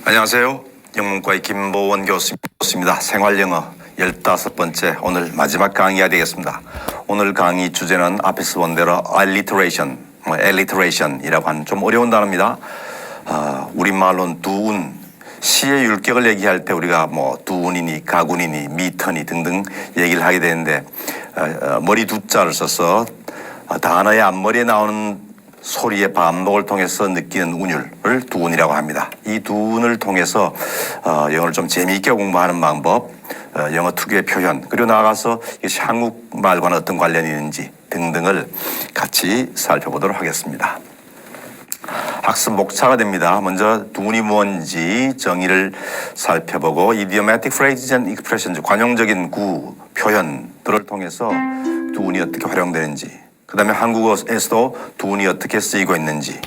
안녕하세요. 영문과의 김보원 교수입니다. 생활영어 15번째 오늘 마지막 강의가 되겠습니다. 오늘 강의 주제는 앞에서 본 대로 alliteration이라고 하는 좀 어려운 단어입니다. 우리말로는 두운, 시의 율격을 얘기할 때 우리가 뭐 두운이니 가군이니 미터니 등등 얘기를 하게 되는데 머리 두자를 써서 단어의 앞머리에 나오는 소리의 반복을 통해서 느끼는 운율을 두운이라고 합니다. 이 두운을 통해서 영어를 좀 재미있게 공부하는 방법, 영어 특유의 표현, 그리고 나아가서 이것이 한국말과는 어떤 관련이 있는지 등등을 같이 살펴보도록 하겠습니다. 학습 목차가 됩니다. 먼저 두운이 뭔지 정의를 살펴보고 idiomatic phrases and expressions, 관용적인 구, 표현들을 통해서 두운이 어떻게 활용되는지, 그 다음에 한국어에서도 두운이 어떻게 쓰이고 있는지,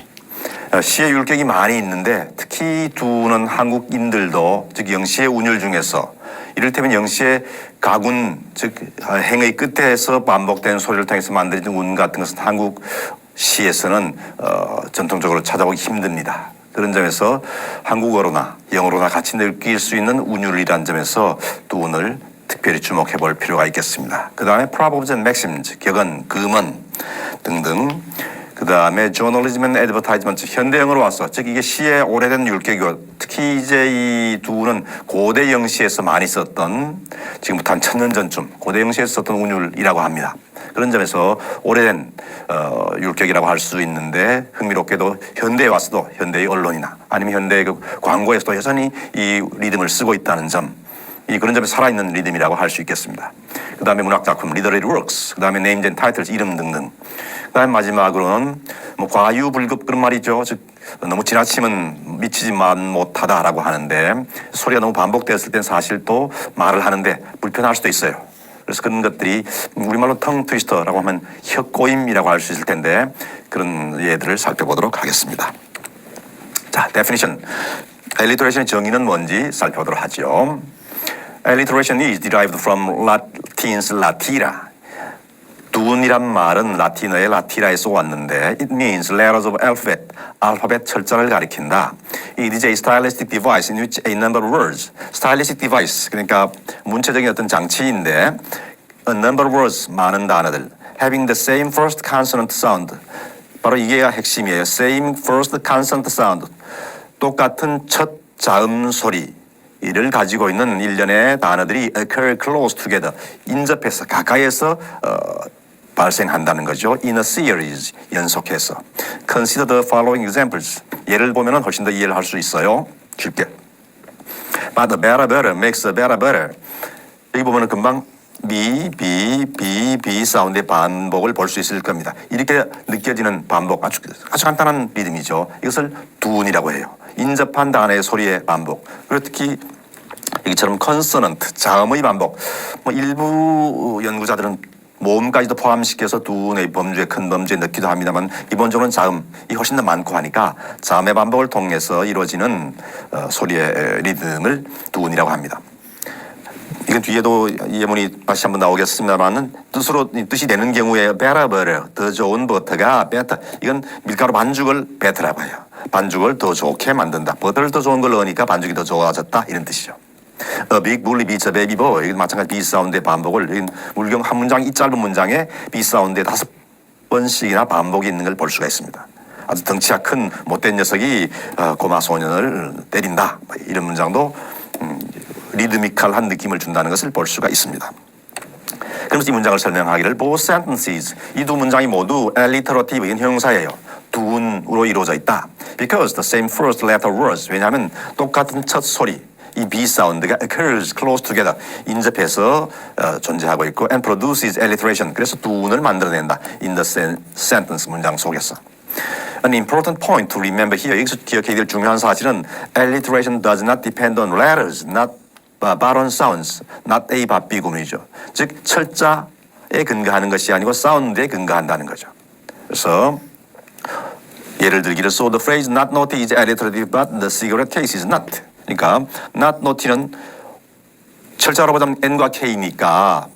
시의 율격이 많이 있는데 특히 두운은 한국인들도 즉 영시의 운율 중에서 이를테면 영시의 가군 즉 행의 끝에서 반복되는 소리를 통해서 만들어진 운 같은 것은 한국 시에서는 전통적으로 찾아보기 힘듭니다. 그런 점에서 한국어로나 영어로나 같이 느낄 수 있는 운율이라는 점에서 두운을 특별히 주목해 볼 필요가 있겠습니다. 그 다음에 proverbs and maxims, 격언, 금언 등등. 그 다음에 journalism and advertisement, 현대영어로 와서 즉 이게 시의 오래된 율격이고 특히 이제 이 두는 고대 영시에서 많이 썼던 지금부터 한 1000년 전쯤 고대 영시에서 썼던 운율이라고 합니다. 그런 점에서 오래된 율격이라고 할 수 있는데 흥미롭게도 현대에 와서도 현대의 언론이나 아니면 현대의 그 광고에서도 여전히 이 리듬을 쓰고 있다는 점, 그런 점에 살아있는 리듬이라고 할 수 있겠습니다. 그 다음에 문학작품, literary works, 그 다음에 names and titles, 이름 등등. 그 다음에 마지막으로는 뭐 과유불급 그런 말이죠. 즉 너무 지나치면 미치지만 못하다라고 하는데 소리가 너무 반복되었을 땐 사실 또 말을 하는데 불편할 수도 있어요. 그래서 그런 것들이 우리말로 텅 트위스터라고 하면 혀꼬임이라고 할 수 있을 텐데 그런 예들을 살펴보도록 하겠습니다. 자, definition. alliteration의 정의는 뭔지 살펴보도록 하죠. Alliteration is derived from Latin's latira. 두운이란 말은 라틴어의 라티라에서 왔는데 it means letters of alphabet, 알파벳 철자를 가리킨다. It is a stylistic device in which a number of words, stylistic device, 그러니까 문체적인 어떤 장치인데 a number of words, 많은 단어들, having the same first consonant sound, 바로 이게 핵심이에요. Same first consonant sound, 똑같은 첫 자음 소리 이를 가지고 있는 일련의 단어들이 occur close together, 인접해서 가까이에서 발생한다는 거죠. In a series, 연속해서. Consider the following examples. 예를 보면 훨씬 더 이해를 할 수 있어요. 쉽게. But a better makes a better. 여기 보면 금방 B 사운드의 반복을 볼 수 있을 겁니다. 이렇게 느껴지는 반복, 아주 간단한 리듬이죠. 이것을 두운이라고 해요. 인접한 단어의 소리의 반복. 그리고 특히 여기처럼 컨소넌트, 자음의 반복. 뭐 일부 연구자들은 모음까지도 포함시켜서 두운의 범주에 큰 범주에 넣기도 합니다만 기본적으로는 자음이 훨씬 더 많고 하니까 자음의 반복을 통해서 이루어지는 소리의 리듬을 두운이라고 합니다. 이건 뒤에도 이 예문이 다시 한번 나오겠습니다만은 뜻이 되는 경우에 better, 더 좋은 버터가 better. 이건 밀가루 반죽을 better라고 해요. 반죽을 더 좋게 만든다. 버터를 더 좋은 걸 넣으니까 반죽이 더 좋아졌다 이런 뜻이죠. A big bully beats a baby boy. 이건 마찬가지 B 사운드의 반복을 물경 한 문장 이 짧은 문장에 B 사운드에 5번씩이나 반복이 있는 걸 볼 수가 있습니다. 아주 덩치가 큰 못된 녀석이 고마 소년을 때린다. 이런 문장도 리드미컬한 느낌을 준다는 것을 볼 수가 있습니다. 그러면서 이 문장을 설명하기를 both sentences, 이 두 문장이 모두 alliterative, 이건 형용사예요. 두운으로 이루어져 있다. Because the same first letter words, 왜냐하면 똑같은 첫 소리, 이 B 사운드가 occurs close together, 인접해서 존재하고 있고 and produces alliteration, 그래서 두운을 만들어낸다. In the sentence, 문장 속에서. An important point to remember here, 여기서 기억해야 될 중요한 사실은 alliteration does not depend on letters, not but on sounds, not A, but B 구문이죠. 즉 철자에 근거하는 것이 아니고 사운드에 근거한다는 거죠. 그래서 예를 들기를 so the phrase not naughty is alliterative but the cigarette case is not. 그러니까 not naughty는 철자로 보자면 N과 K니까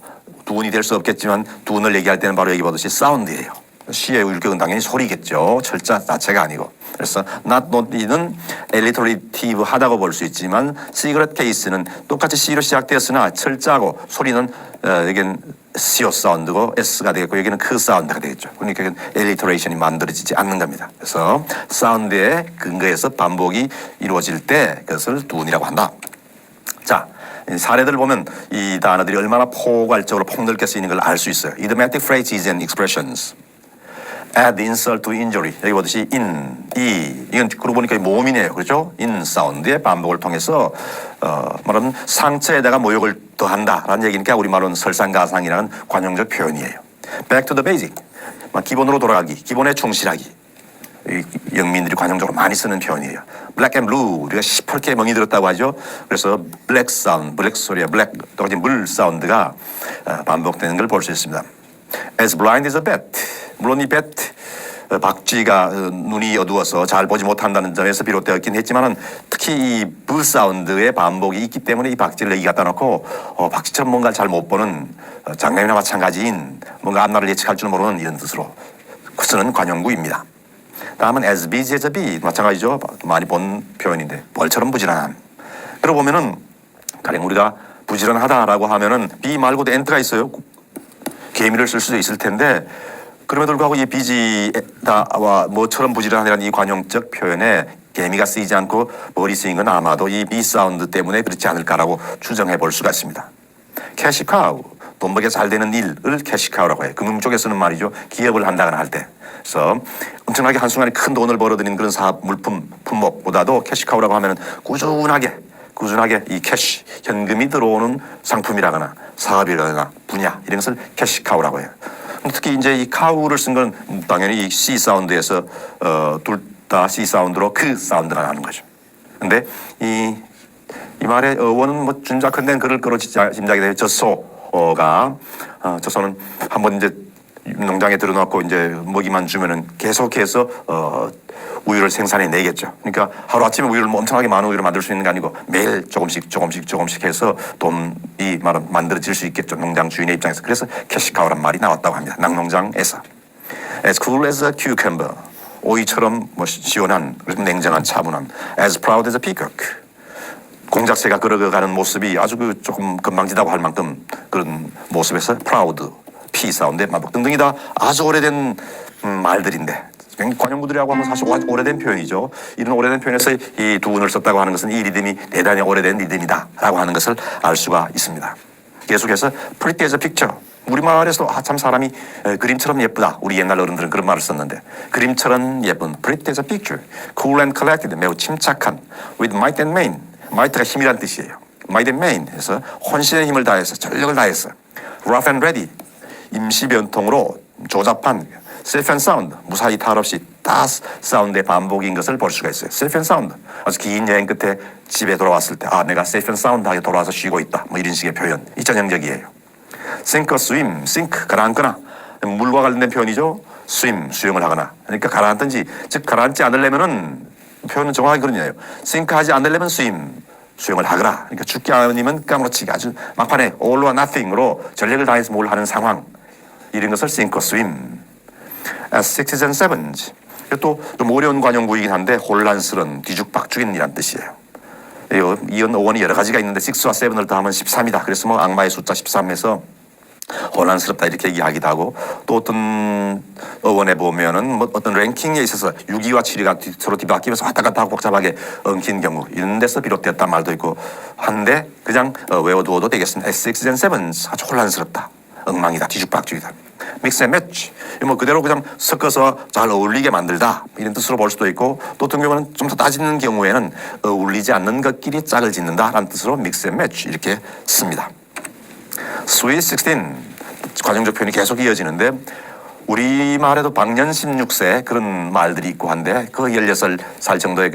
두운이 될 수 없겠지만 두운을 얘기할 때는 바로 여기 보듯이 사운드예요. 시의 율격은 당연히 소리겠죠. 철자 자체가 아니고. 그래서 not not는 alliterative 하다고 볼 수 있지만 cigarette case는 똑같이 C로 시작되었으나 철자고 소리는 여기는 CO 사운드고 S가 되겠고 여기는 그 사운드가 되겠죠. 그러니까 alliteration이 만들어지지 않는 겁니다. 그래서 사운드에 근거해서 반복이 이루어질 때 그것을 두운이라고 한다. 자, 사례들을 보면 이 단어들이 얼마나 포괄적으로 폭넓게 쓰이는 걸 알 수 있어요. Idiomatic phrases and expressions. add insult to injury. 여기 보듯이 이건 그러고 보니까 모음이네요. 그렇죠? in 사운드의 반복을 통해서 말하면 상처에다가 모욕을 더한다라는 얘기니까 우리말로는 설상가상이라는 관용적 표현이에요. back to the basic. 기본으로 돌아가기, 기본에 충실하기. 영민들이 관용적으로 많이 쓰는 표현이에요. black and blue 우리가 시퍼렇게 멍이 들었다고 하죠. 그래서 black sound, black 소리야, black 똑같이 물 사운드가 반복되는 걸 볼 수 있습니다. as blind as a bat. 물론 이 bat 박쥐가 눈이 어두워서 잘 보지 못한다는 점에서 비롯되었긴 했지만은 특히 이 V 사운드의 반복이 있기 때문에 이 박쥐를 여기 갖다 놓고 박쥐처럼 뭔가를 잘 못 보는 장남이나 마찬가지인 뭔가 앞날을 예측할 줄 모르는 이런 뜻으로 쓰는 관용구입니다. 다음은 as busy as a bee 마찬가지죠. 많이 본 표현인데 벌처럼 부지런함. 그러고 보면은 가령 우리가 부지런하다라고 하면은 be 말고도 ant가 있어요. 개미를 쓸 수도 있을 텐데 그럼에도 불구하고 이 busy다와 뭐처럼 부지런하다는 이 관용적 표현에 개미가 쓰이지 않고 머리 쓰인 건 아마도 이 be 사운드 때문에 그렇지 않을까라고 추정해 볼 수가 있습니다. cash cow 돈 벌게 잘 되는 일을 cash cow라고 해요. 금융 쪽에 쓰는 말이죠. 기업을 한다거나 할 때. 그래서 엄청나게 한순간에 큰 돈을 벌어들이는 그런 사업 물품 품목보다도 캐시카우라고 하면은 꾸준하게 이 캐시 현금이 들어오는 상품이라거나 사업이라거나 분야 이런 것을 캐시카우라고 해요. 특히 이제 이 카우를 쓴 건 당연히 이 C 사운드에서 둘 다 C 사운드로 그 사운드가 나는 거죠. 근데 이 말의 어원은 뭐 준작한된 글을 끌어 짐작이 돼요. 젖소가 젖소는 한번 이제 농장에 들어놓고 이제 먹이만 주면은 계속해서 우유를 생산해 내겠죠. 그러니까 하루 아침에 우유를 뭐 엄청나게 많은 우유를 만들 수 있는 게 아니고 매일 조금씩 해서 돈이 만들어질 수 있겠죠. 농장 주인의 입장에서. 그래서 캐시카우란 말이 나왔다고 합니다. 낙농장에서. As cool as a cucumber. 오이처럼 뭐 시원한 냉정한 차분함. As proud as a peacock. 공작새가 걸어가는 모습이 아주 조금 건방지다고 할 만큼 그런 모습에서 proud. P 사운드, 마법 등등이 다 아주 오래된 말들인데 관용구들이라고 하면 사실 오래된 표현이죠. 이런 오래된 표현에서 이 두운을 썼다고 하는 것은 이 리듬이 대단히 오래된 리듬이다라고 하는 것을 알 수가 있습니다. 계속해서 pretty as a picture. 우리말에서도 참 사람이 그림처럼 예쁘다. 우리 옛날 어른들은 그런 말을 썼는데 그림처럼 예쁜 pretty as a picture. cool and collected 매우 침착한 with might and main. might가 힘이란 뜻이에요. might and main 해서 혼신의 힘을 다해서 전력을 다해서 rough and ready. 임시 변통으로 조잡한 self and sound 무사히 탈 없이 다 사운드의 반복인 것을 볼 수가 있어요. self and sound 아주 긴 여행 끝에 집에 돌아왔을 때 아 내가 self and sound하게 돌아와서 쉬고 있다 뭐 이런 식의 표현 이 전형적이에요. sink or swim sink 가라앉거나 물과 관련된 표현이죠. swim 수영을 하거나 그러니까 가라앉든지 즉 가라앉지 않으려면은 표현은 정확하게 그런 거예요. sink 하지 않으려면 swim 수영을 하거나 그러니까 죽기 아니면 까무러치기 아주 막판에 all or nothing으로 전력을 다해서 뭘 하는 상황 이런 것을 sink or swim. As sixes and sevens. 또 좀 어려운 관용구이긴 한데 혼란스러운 뒤죽박죽인 이란 뜻이에요. 이런 어원이 여러 가지가 있는데 6와 7을 더하면 13이다. 그래서 뭐 악마의 숫자 13에서 혼란스럽다 이렇게 얘기하기도 하고 또 어떤 어원에 보면은 뭐 어떤 랭킹에 있어서 6위와 7위가 서로 뒤바뀌면서 왔다 갔다 하고 복잡하게 엉킨 경우 이런 데서 비롯됐단 말도 있고 한데 그냥 외워두어도 되겠습니다. As sixes and sevens 아주 혼란스럽다. 엉망이다. 뒤죽박죽이다. 믹스 앤 매치. 뭐 그대로 그냥 섞어서 잘 어울리게 만들다. 이런 뜻으로 볼 수도 있고 또 어떤 경우는 좀 더 따지는 경우에는 어울리지 않는 것끼리 짝을 짓는다라는 뜻으로 믹스 앤 매치 이렇게 씁니다. Sweet 16. 관용적 표현이 계속 이어지는데 우리말에도 방년 16세 그런 말들이 있고 한데 그 16살 정도의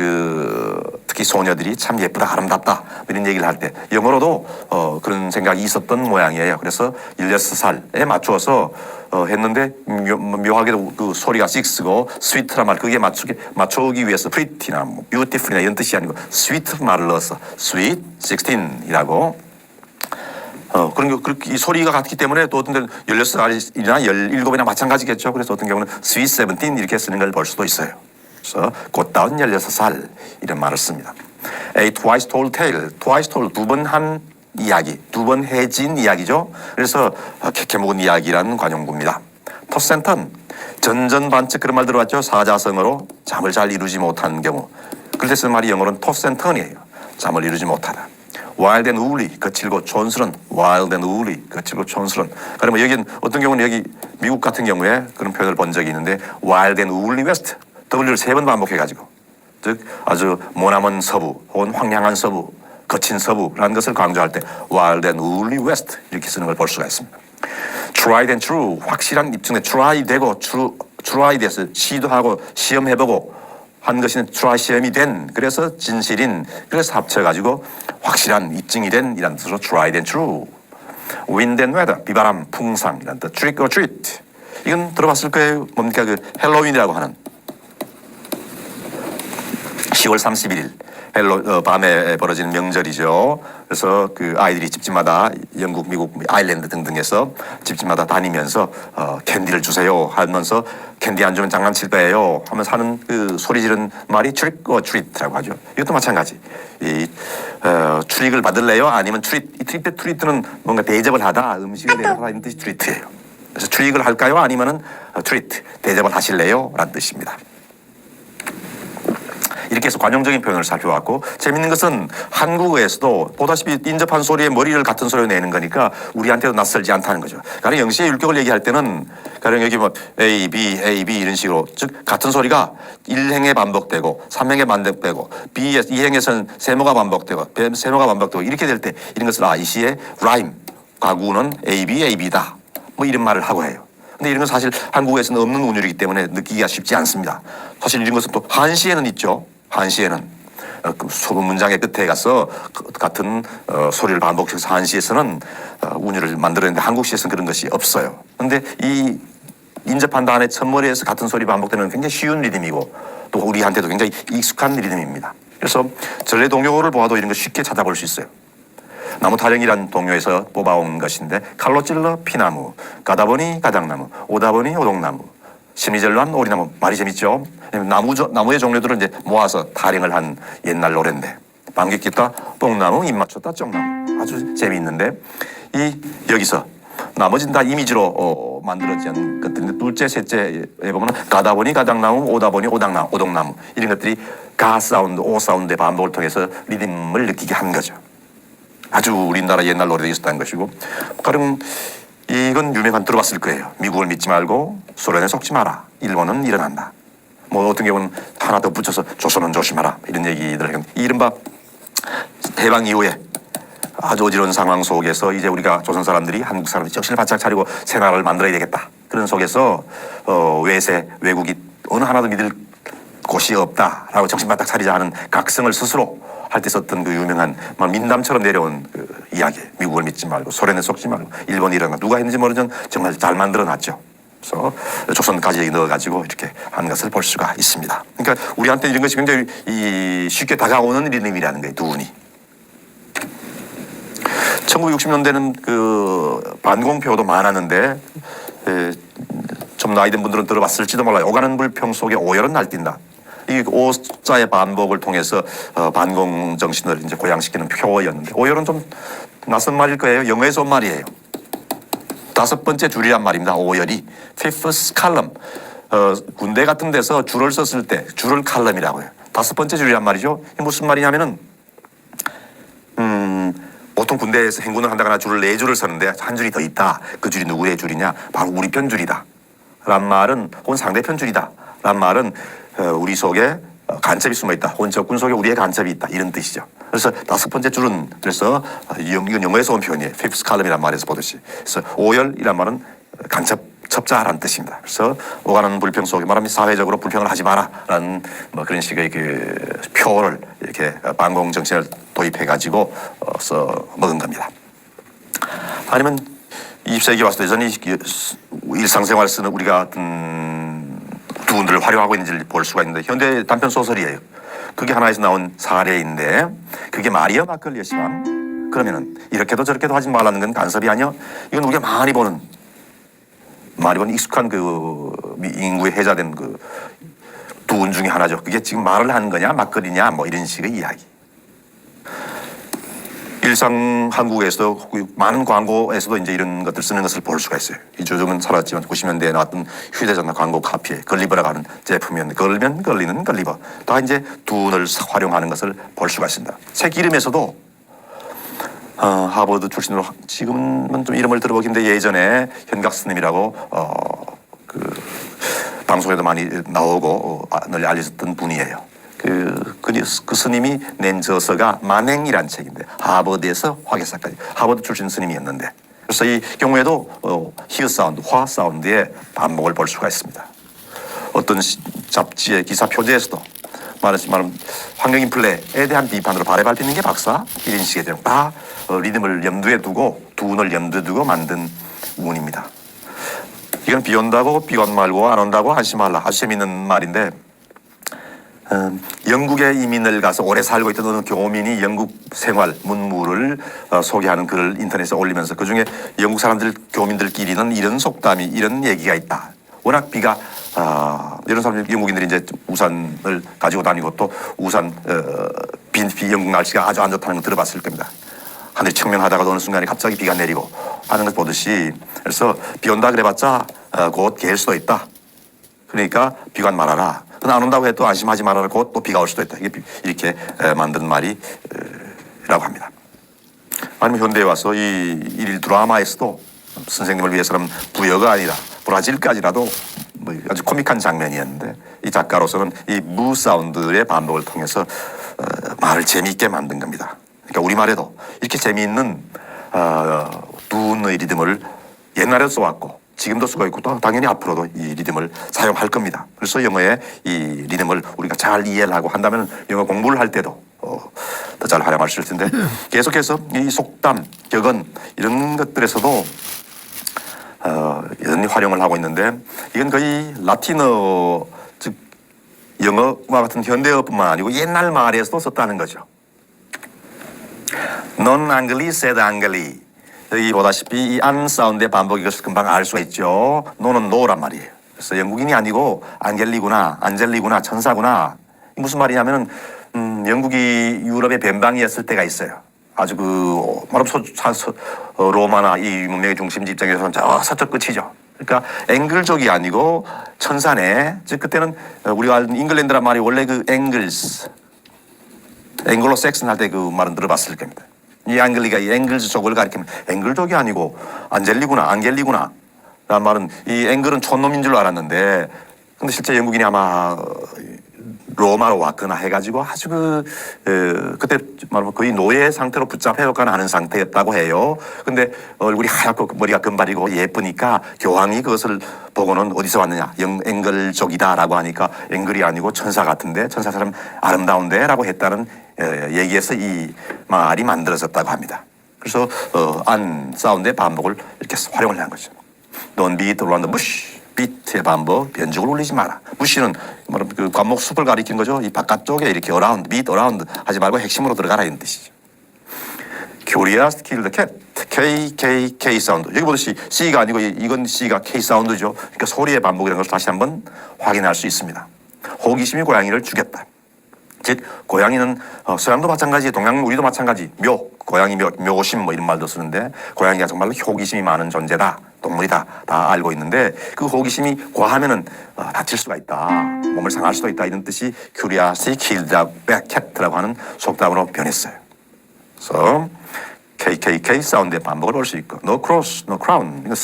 특히 소녀들이 참 예쁘다 아름답다 이런 얘기를 할 때 영어로도 그런 생각이 있었던 모양이에요. 그래서 16살에 맞추어서 했는데 묘하게도 그 소리가 6고 sweet란 말 그게 맞추기 위해서 pretty나 뭐 beautiful이나 이런 뜻이 아니고 sweet 말을 넣어서 sweet 16이라고 그런 게 이 소리가 같기 때문에 또 어떤 데는 16살이나 17이나 마찬가지겠죠. 그래서 어떤 경우는 sweet 17 이렇게 쓰는 걸 볼 수도 있어요. 그래서 곧다운 16살 이런 말을 씁니다. A twice told tale. twice told 두 번 한 이야기, 두 번 해진 이야기죠. 그래서 캐캐묵은 이야기라는 관용구입니다. 토센턴 전전반측 그런 말 들어봤죠. 사자성어로 잠을 잘 이루지 못한 경우. 그럴 때 쓰는 말이 영어로는 토센턴이에요. 잠을 이루지 못하다. wild and woolly 거칠고 촌스런 wild and woolly 거칠고 촌스런. 그러면 여기는 어떤 경우는 여기 미국 같은 경우에 그런 표현을 본 적이 있는데 wild and woolly west W를 3번 반복해가지고 즉 아주 모나먼 서부 혹은 황량한 서부 거친 서부라는 것을 강조할 때 wild and woolly west 이렇게 쓰는 걸 볼 수가 있습니다. tried and true 확실한 입증에 try 되고 try 돼서 시도하고 시험해보고 한 것이 try 시험이 된 그래서 진실인 그래서 합쳐가지고 확실한 입증이 된 이란 뜻으로 tried and true. wind and weather 비바람 풍상 이란 뜻. trick or treat 이건 들어봤을 거예요. 뭡니까 그 헬로윈이라고 하는 10월 31일 밤에 벌어지는 명절이죠. 그래서 그 아이들이 집집마다 영국, 미국, 아일랜드 등등에서 집집마다 다니면서 캔디를 주세요 하면서 캔디 안 주면 장난칠 거예요 하면서 하는 그 소리 지르는 말이 트릭 or 트리트라고 하죠. 이것도 마찬가지. 이 트릭을 받을래요? 아니면 트리트는 뭔가 대접을 하다, 음식을 대접하다 이런 뜻이 트리트예요. 그래서 트릭을 할까요? 아니면은 트리트, 대접을 하실래요? 라는 뜻입니다. 이렇게 해서 관용적인 표현을 살펴봤고 재밌는 것은 한국어에서도 보다시피 인접한 소리에 머리를 같은 소리로 내는 거니까 우리한테도 낯설지 않다는 거죠. 가령 영시의 율격을 얘기할 때는 가령 여기 뭐 A, B 이런 식으로 즉 같은 소리가 1행에 반복되고 3행에 반복되고 B에서 2행에서는 세모가 반복되고 세모가 반복되고 이렇게 될 때 이런 것을 이 시의 라임 가구는 AB다 뭐 이런 말을 하고 해요. 근데 이런 건 사실 한국에서는 없는 운율이기 때문에 느끼기가 쉽지 않습니다. 사실 이런 것은 또 한시에는 있죠. 한시에는 그 문장의 끝에 가서 같은 소리를 반복해서 한시에서는 운율을 만들었는데 한국시에서는 그런 것이 없어요. 그런데 이 인접한 단의 첫머리에서 같은 소리 반복되는 굉장히 쉬운 리듬이고 또 우리한테도 굉장히 익숙한 리듬입니다. 그래서 전래동요를 보아도 이런 거 쉽게 찾아볼 수 있어요. 나무 타령이란 동요에서 뽑아온 것인데 칼로 찔러 피나무, 가다 보니 가장나무, 오다 보니 오동나무, 심리절로 한 오리나무. 말이 재밌죠? 나무의 종류들을 이제 모아서 타령을 한 옛날 노래인데 방귀 뀌다 뽕나무, 입 맞췄다 쩡나무. 아주 재미있는데 여기서 나머지는 다 이미지로 만들어진 것들인데 둘째, 셋째에 보면 가다 보니 가장나무, 오다 보니 오동나무 이런 것들이 가 사운드, 오 사운드의 반복을 통해서 리듬을 느끼게 한 거죠. 아주 우리나라 옛날 노래도 있었다는 것이고 가령 이건 유명한 들어봤을 거예요. 미국을 믿지 말고 소련에 속지 마라. 일본은 일어난다. 뭐 어떤 경우는 하나 더 붙여서 조선은 조심하라. 이런 얘기들 하는 이른바 해방 이후에 아주 어지러운 상황 속에서 이제 우리가 조선 사람들이 한국 사람들이 정신을 바짝 차리고 새 나라를 만들어야 되겠다. 그런 속에서 외국이 어느 하나도 믿을 곳이 없다라고 정신 바짝 차리자 하는 각성을 스스로 할 때 썼던 그 유명한 민담처럼 내려온 그 이야기. 미국을 믿지 말고 소련에 속지 말고 일본이 일어나 누가 했는지 모르지만 정말 잘 만들어놨죠. 그래서 조선까지 넣어가지고 이렇게 하는 것을 볼 수가 있습니다. 그러니까 우리한테 이런 것이 굉장히 쉽게 다가오는 리듬이라는 거예요. 두 분이. 1960년대는 그 반공표도 많았는데 좀 나이 든 분들은 들어봤을지도 몰라요. 오가는 불평 속에 오열은 날뛴다. 이 오자의 반복을 통해서 반공 정신을 이제 고양시키는 표어였는데 오열은 좀 낯선 말일 거예요. 영어에서 온 말이에요. 5번째 줄이란 말입니다. 오열이 fifth column. 군대 같은 데서 줄을 썼을 때 줄을 칼럼이라고 해요. 5번째 줄이란 말이죠. 무슨 말이냐면은 보통 군대에서 행군을 한다거나 줄을 4줄을 서는데 한 줄이 더 있다. 그 줄이 누구의 줄이냐? 바로 우리 편 줄이다. 란 말은 혹은 상대편 줄이다. 란 말은 우리 속에 간첩이 숨어있다. 혹은 적군 속에 우리의 간첩이 있다. 이런 뜻이죠. 그래서 5번째 줄은 그래서 이건 영어에서 온 표현이에요. fifth column이란 말에서 보듯이. 그래서 오열이란 말은 첩자라는 뜻입니다. 그래서 오가는 불평 속에 말하면 사회적으로 불평을 하지 마라라는 뭐 그런 식의 그 표어를 이렇게 반공 정신을 도입해가지고 써 먹은 겁니다. 아니면 20세기 와서 여전히 일상생활 쓰는 우리가 두분들을 활용하고 있는지를 볼 수가 있는데 현대 단편 소설이에요. 그게 하나에서 나온 사례인데 그게 마리아 마클리의 시방 그러면은 이렇게도 저렇게도 하지 말라는 건 간섭이 아니야? 이건 우리가 많이 보는 익숙한 그 인구에 해자된 그 두운 중에 하나죠. 그게 지금 말을 하는 거냐 막걸리냐 뭐 이런 식의 이야기. 일상 한국에서도 많은 광고에서도 이제 이런 것들 쓰는 것을 볼 수가 있어요. 요즘은 사라졌지만 90년대에 나왔던 휴대전화 광고 카피에 걸리버라고 하는 제품이었는데 걸면 걸리는 걸리버 다 이제 두운을 활용하는 것을 볼 수가 있습니다. 책 이름에서도 하버드 출신으로 지금은 좀 이름을 들어보긴 했는데 예전에 현각 스님이라고 그 방송에도 많이 나오고 널리 알려졌던 분이에요. 그 스님이 낸 저서가 만행이란 책인데 하버드에서 화개사까지 하버드 출신 스님이었는데 그래서 이 경우에도 히읗 사운드, 화 사운드의 반복을 볼 수가 있습니다. 어떤 잡지의 기사 표지에서도 말하지만 환경인 플레이에 대한 비판으로 발에 밟히는 게 박사 이런 식의 내용 다 리듬을 염두에 두고 두운을 염두에 두고 만든 운입니다. 이건 비 온다고 비가 말고 안 온다고 안심하라 아주 재밌는 말인데 영국에 이민을 가서 오래 살고 있던 어느 교민이 영국 생활 문물을 소개하는 글을 인터넷에 올리면서 그중에 영국 사람들 교민들끼리는 이런 속담이 이런 얘기가 있다. 워낙 비가 이런 사람들 영국인들이 이제 우산을 가지고 다니고 또 우산 비 영국 날씨가 아주 안 좋다는 걸 들어봤을 겁니다. 하늘이 청명하다가 어느 순간에 갑자기 비가 내리고 하는 걸 보듯이 그래서 비 온다 그래봤자 곧 개일 수도 있다. 그러니까 비가 말아라. 안 온다고 해도 안심하지 말아라. 곧 또 비가 올 수도 있다. 이렇게 만든 말이라고 합니다. 아니면 현대에 와서 이 일일 드라마에서도 선생님을 위해서는 부여가 아니라 브라질까지라도 뭐 아주 코믹한 장면이었는데 이 작가로서는 이 무 사운드의 반복을 통해서 말을 재미있게 만든 겁니다. 그러니까 우리말에도 이렇게 재미있는 두운의 리듬을 옛날에도 써왔고 지금도 쓰고 있고 또 당연히 앞으로도 이 리듬을 사용할 겁니다. 그래서 영어의 이 리듬을 우리가 잘 이해를 하고 한다면 영어 공부를 할 때도 더 잘 활용할 수 있을 텐데 계속해서 이 속담, 격언 이런 것들에서도 여전히 활용을 하고 있는데 이건 거의 라틴어 즉 영어와 같은 현대어뿐만 아니고 옛날 말에서도 썼다는 거죠. Non angli sed angli 여기 보다시피 이 안 사운드의 반복 이것을 금방 알 수가 있죠. 노는 노란 말이에요. 그래서 영국인이 아니고 안젤리구나, 안젤리구나, 천사구나. 무슨 말이냐면은 영국이 유럽의 변방이었을 때가 있어요. 아주 말하면 로마나 이 문명의 중심지 입장에서는 저 서쪽 끝이죠. 그러니까 앵글족이 아니고 천사네. 즉 그때는 우리가 알던 잉글랜드란 말이 원래 그 앵글스, 앵글로 섹슨 할 때 그 말은 들어봤을 겁니다. 이 앵글리가 이 앵글족을 가리키면 앵글족이 아니고 안젤리구나, 안겔리구나 라는 말은 이 앵글은 촌놈인 줄 알았는데 근데 실제 영국인이 아마 로마로 왔거나 해가지고 아주 그때 말하면 거의 노예 상태로 붙잡혀가나 하는 상태였다고 해요. 근데 얼굴이 하얗고 머리가 금발이고 예쁘니까 교황이 그것을 보고는 어디서 왔느냐 앵글족이다라고 하니까 앵글이 아니고 천사 같은데 천사처럼 아름다운데 라고 했다는 얘기에서 이 말이 만들어졌다고 합니다. 그래서 안 사운드의 반복을 이렇게 활용을 한 거죠. Don't beat around the bush. 비트의 반복, 변죽을 울리지 마라. 부시는 그 관목 숲을 가리키는 거죠. 이 바깥쪽에 이렇게 around, beat around 하지 말고 핵심으로 들어가라 이런 뜻이죠. Curious kill the cat. K 사운드. 여기 보듯이 C가 아니고 이건 C가 K 사운드죠. 그러니까 소리의 반복이라는 것을 다시 한번 확인할 수 있습니다. 호기심이 고양이를 죽였다. 즉 고양이는 서양도 마찬가지, 동양 우리도 마찬가지. 고양이 묘심 뭐 이런 말도 쓰는데 고양이가 정말로 호기심이 많은 존재다. 동물이다. 다 알고 있는데 그 호기심이 과하면은 다칠 수가 있다. 몸을 상할 수도 있다. 이런 뜻이 Curiosity killed the cat라고 하는 속담으로 변했어요. 그래서 KKK 사운드의 반복을 볼 수 있고 No cross, no crown. 이거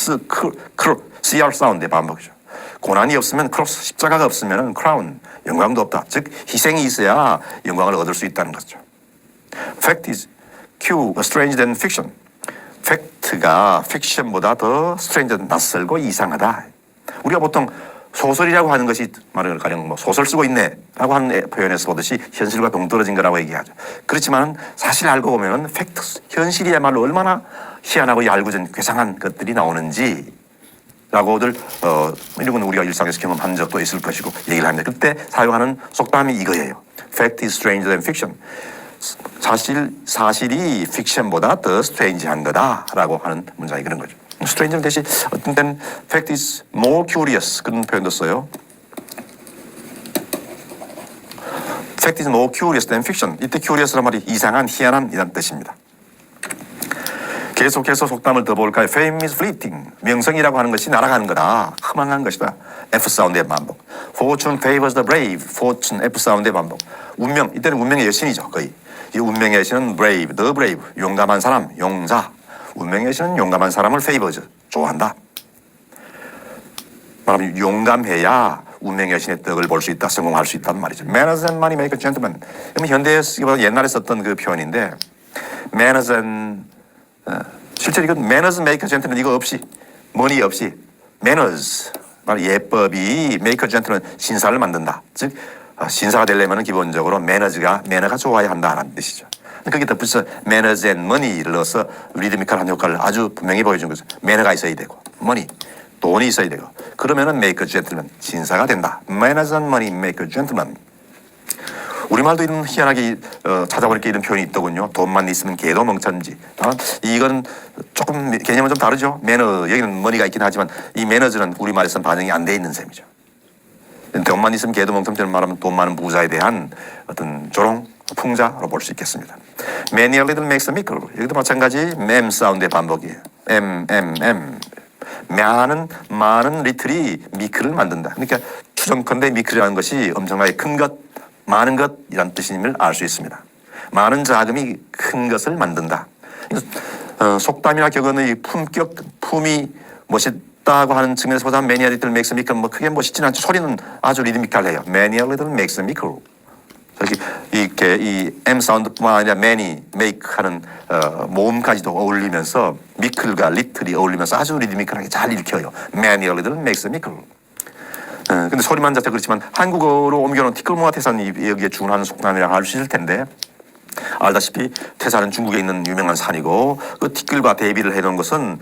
CR 사운드의 반복이죠. 고난이 없으면 크로스, 십자가가 없으면 크라운, 영광도 없다. 즉 희생이 있어야 영광을 얻을 수 있다는 거죠. Fact is stranger than fiction. 팩트가 픽션보다 더 스트레인저, 낯설고 이상하다. 우리가 보통 소설이라고 하는 것이 말을 가령 뭐 소설 쓰고 있네라고 하는 표현에서 보듯이 현실과 동떨어진 거라고 얘기하죠. 그렇지만 사실 알고 보면 팩트, 현실이야말로 얼마나 희한하고 얄궂은 괴상한 것들이 나오는지 라고들 이런 건 우리가 일상에서 경험한 적도 있을 것이고 얘기를 합니다. 그때 사용하는 속담이 이거예요. Fact is stranger than fiction. 사실이 픽션보다 더 스트레인지한 거다라고 하는 문장이 그런 거죠. 스트레인지는 대신 어떤 때는 fact is more curious 그런 표현도 써요. fact is more curious than fiction. 이때 curious라는 말이 이상한, 희한한 이란 뜻입니다. 계속해서 속담을 더 볼까요? Fame is fleeting. 명성이라고 하는 것이 날아가는 거다. 허망한 것이다. F 사운드의 반복. Fortune favors the brave. Fortune F 사운드의 반복. 운명, 이때는 운명의 여신이죠. 거의. 이 운명의 여신은 brave, the brave. 용감한 사람, 용사. 운명의 여신은 용감한 사람을 favors. 좋아한다. 말하면 용감해야 운명의 여신의 떡을 볼 수 있다. 성공할 수 있단 말이죠. Manners and money make a gentleman. 현대에 쓰기보다 옛날에 썼던 그 표현인데 manners and 실제로 이건 manners make a gentleman 이거 없이 money 없이 manners 말 예법이 make a gentleman 신사를 만든다. 즉 신사가 되려면 기본적으로 매너가 좋아야 한다라는 뜻이죠. 거기에 덧붙여서 manners and money를 넣어서 리드미컬한 효과를 아주 분명히 보여준 거죠. 매너가 있어야 되고 money 돈이 있어야 되고 그러면은 make a gentleman 신사가 된다. Manners and money make a gentleman. 우리말도 이런 희한하게 찾아보니까 이런 표현이 있더군요. 돈만 있으면 개도 멍청지. 이건 조금 개념은 좀 다르죠. 매너 여기는 머니가 있긴 하지만 이 매너즈는 우리말에서는 반영이 안 돼 있는 셈이죠. 돈만 있으면 개도 멍청지를 말하면 돈 많은 부자에 대한 어떤 조롱, 풍자로 볼 수 있겠습니다. Many a little makes a mickle. 여기도 마찬가지 M 사운드의 반복이에요. M. 많은 리틀이 미클을 만든다. 그러니까 추정컨대 미클이라는 것이 엄청나게 큰 것, 많은 것이라는 뜻임을 알 수 있습니다. 많은 자금이 큰 것을 만든다. 속담이나 격언의 품이 멋있다고 하는 측면에서 보자면 many a little makes a mickle 뭐 크게 멋있지는 않죠. 소리는 아주 리드미컬해요. Many a little makes a mickle. 이렇게 이 M 사운드뿐만 아니라 many, make 하는 모음까지도 어울리면서 미클과 리틀이 어울리면서 아주 리드미컬하게 잘 읽혀요. Many a little makes a mickle. 근데 소리만 자체 그렇지만 한국어로 옮겨놓은 티끌모아 태산이 여기에 준하는 속담이라고 할 수 있을 텐데 알다시피 태산은 중국에 있는 유명한 산이고 그 티끌과 대비를 해놓은 것은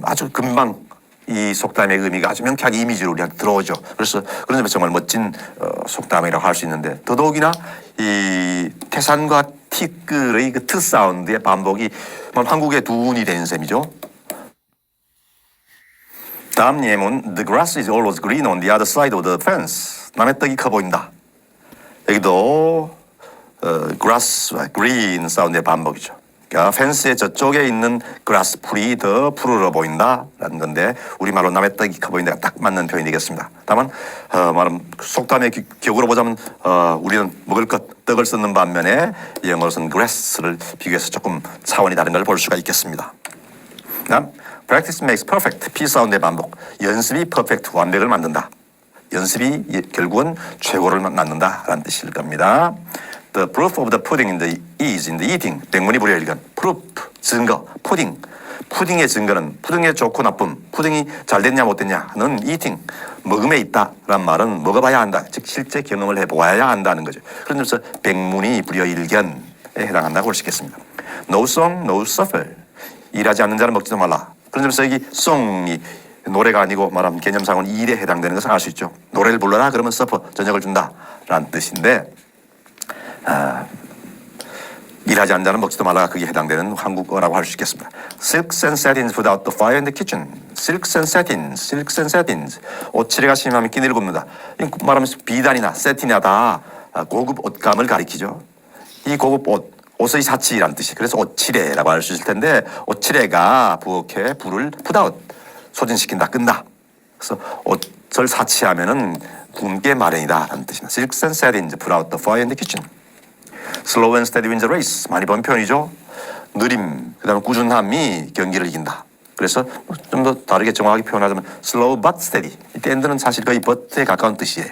아주 금방 이 속담의 의미가 아주 명쾌하게 이미지로 우리한테 들어오죠. 그래서 그런 점에서 정말 멋진 속담이라고 할 수 있는데 더더욱이나 이 태산과 티끌의 그 트 사운드의 반복이 한국의 두운이 된 셈이죠. 다음 예문 The grass is always green on the other side of the fence. 남의 떡이 커 보인다. 여기도 grass와 green 사운드의 반복이죠. 그러니까 펜스의 저쪽에 있는 그라스 풀이 더 푸르러 보인다라는 건데 우리말로 남의 떡이 커 보인다가 딱 맞는 표현이 되겠습니다. 다만 말하면 속담의 격으로 보자면 우리는 먹을 것 떡을 쓰는 반면에 영어로서는 grass를 비교해서 조금 차원이 다른 걸 볼 수가 있겠습니다. 다음 Practice makes perfect. P 사운드의 반복. 연습이 perfect 완벽을 만든다. 연습이 결국은 최고를 낳는다라는 뜻일 겁니다. The proof of the pudding is in the eating. 백문이 불여일견. proof 증거. 푸딩의 증거는 푸딩의 좋고 나쁨. 푸딩이 잘 됐냐 못 됐냐는 eating. 먹음에 있다란 말은 먹어봐야 한다. 즉 실제 경험을 해보아야 한다는 거죠. 그런 점에서 백문이 불여일견에 해당한다고 볼 수 있겠습니다. No song, no suffer. 일하지 않는 자는 먹지도 말라. 그런 점에서 여기 송이 노래가 아니고 말하면 개념상은 일에 해당되는 것을 알 수 있죠. 노래를 불러라 그러면 서퍼 저녁을 준다라는 뜻인데 일하지 않는 자는 먹지도 말라가 그게 해당되는 한국어라고 할 수 있겠습니다. Silks and satins without the fire in the kitchen. Silks and satins. 옷치레가 심하면 끼니를 굽는다. 말하면 비단이나 세틴이나 다 고급 옷감을 가리키죠. 이 고급 옷의 사치라는 뜻이 그래서 옷치레라고 할 수 있을 텐데 옷치레가 부엌에 불을 푸다웃 소진시킨다 끈다. 그래서 옷을 사치하면은 굶게 마련이다라는 뜻입니다. Silks and satins put out the fire in the kitchen. Slow and steady wins the race. 많이 본 표현이죠. 느림 그다음에 꾸준함이 경기를 이긴다. 그래서 좀 더 다르게 정확하게 표현하자면 slow but steady. 이때 end는 사실 거의 but에 가까운 뜻이에요.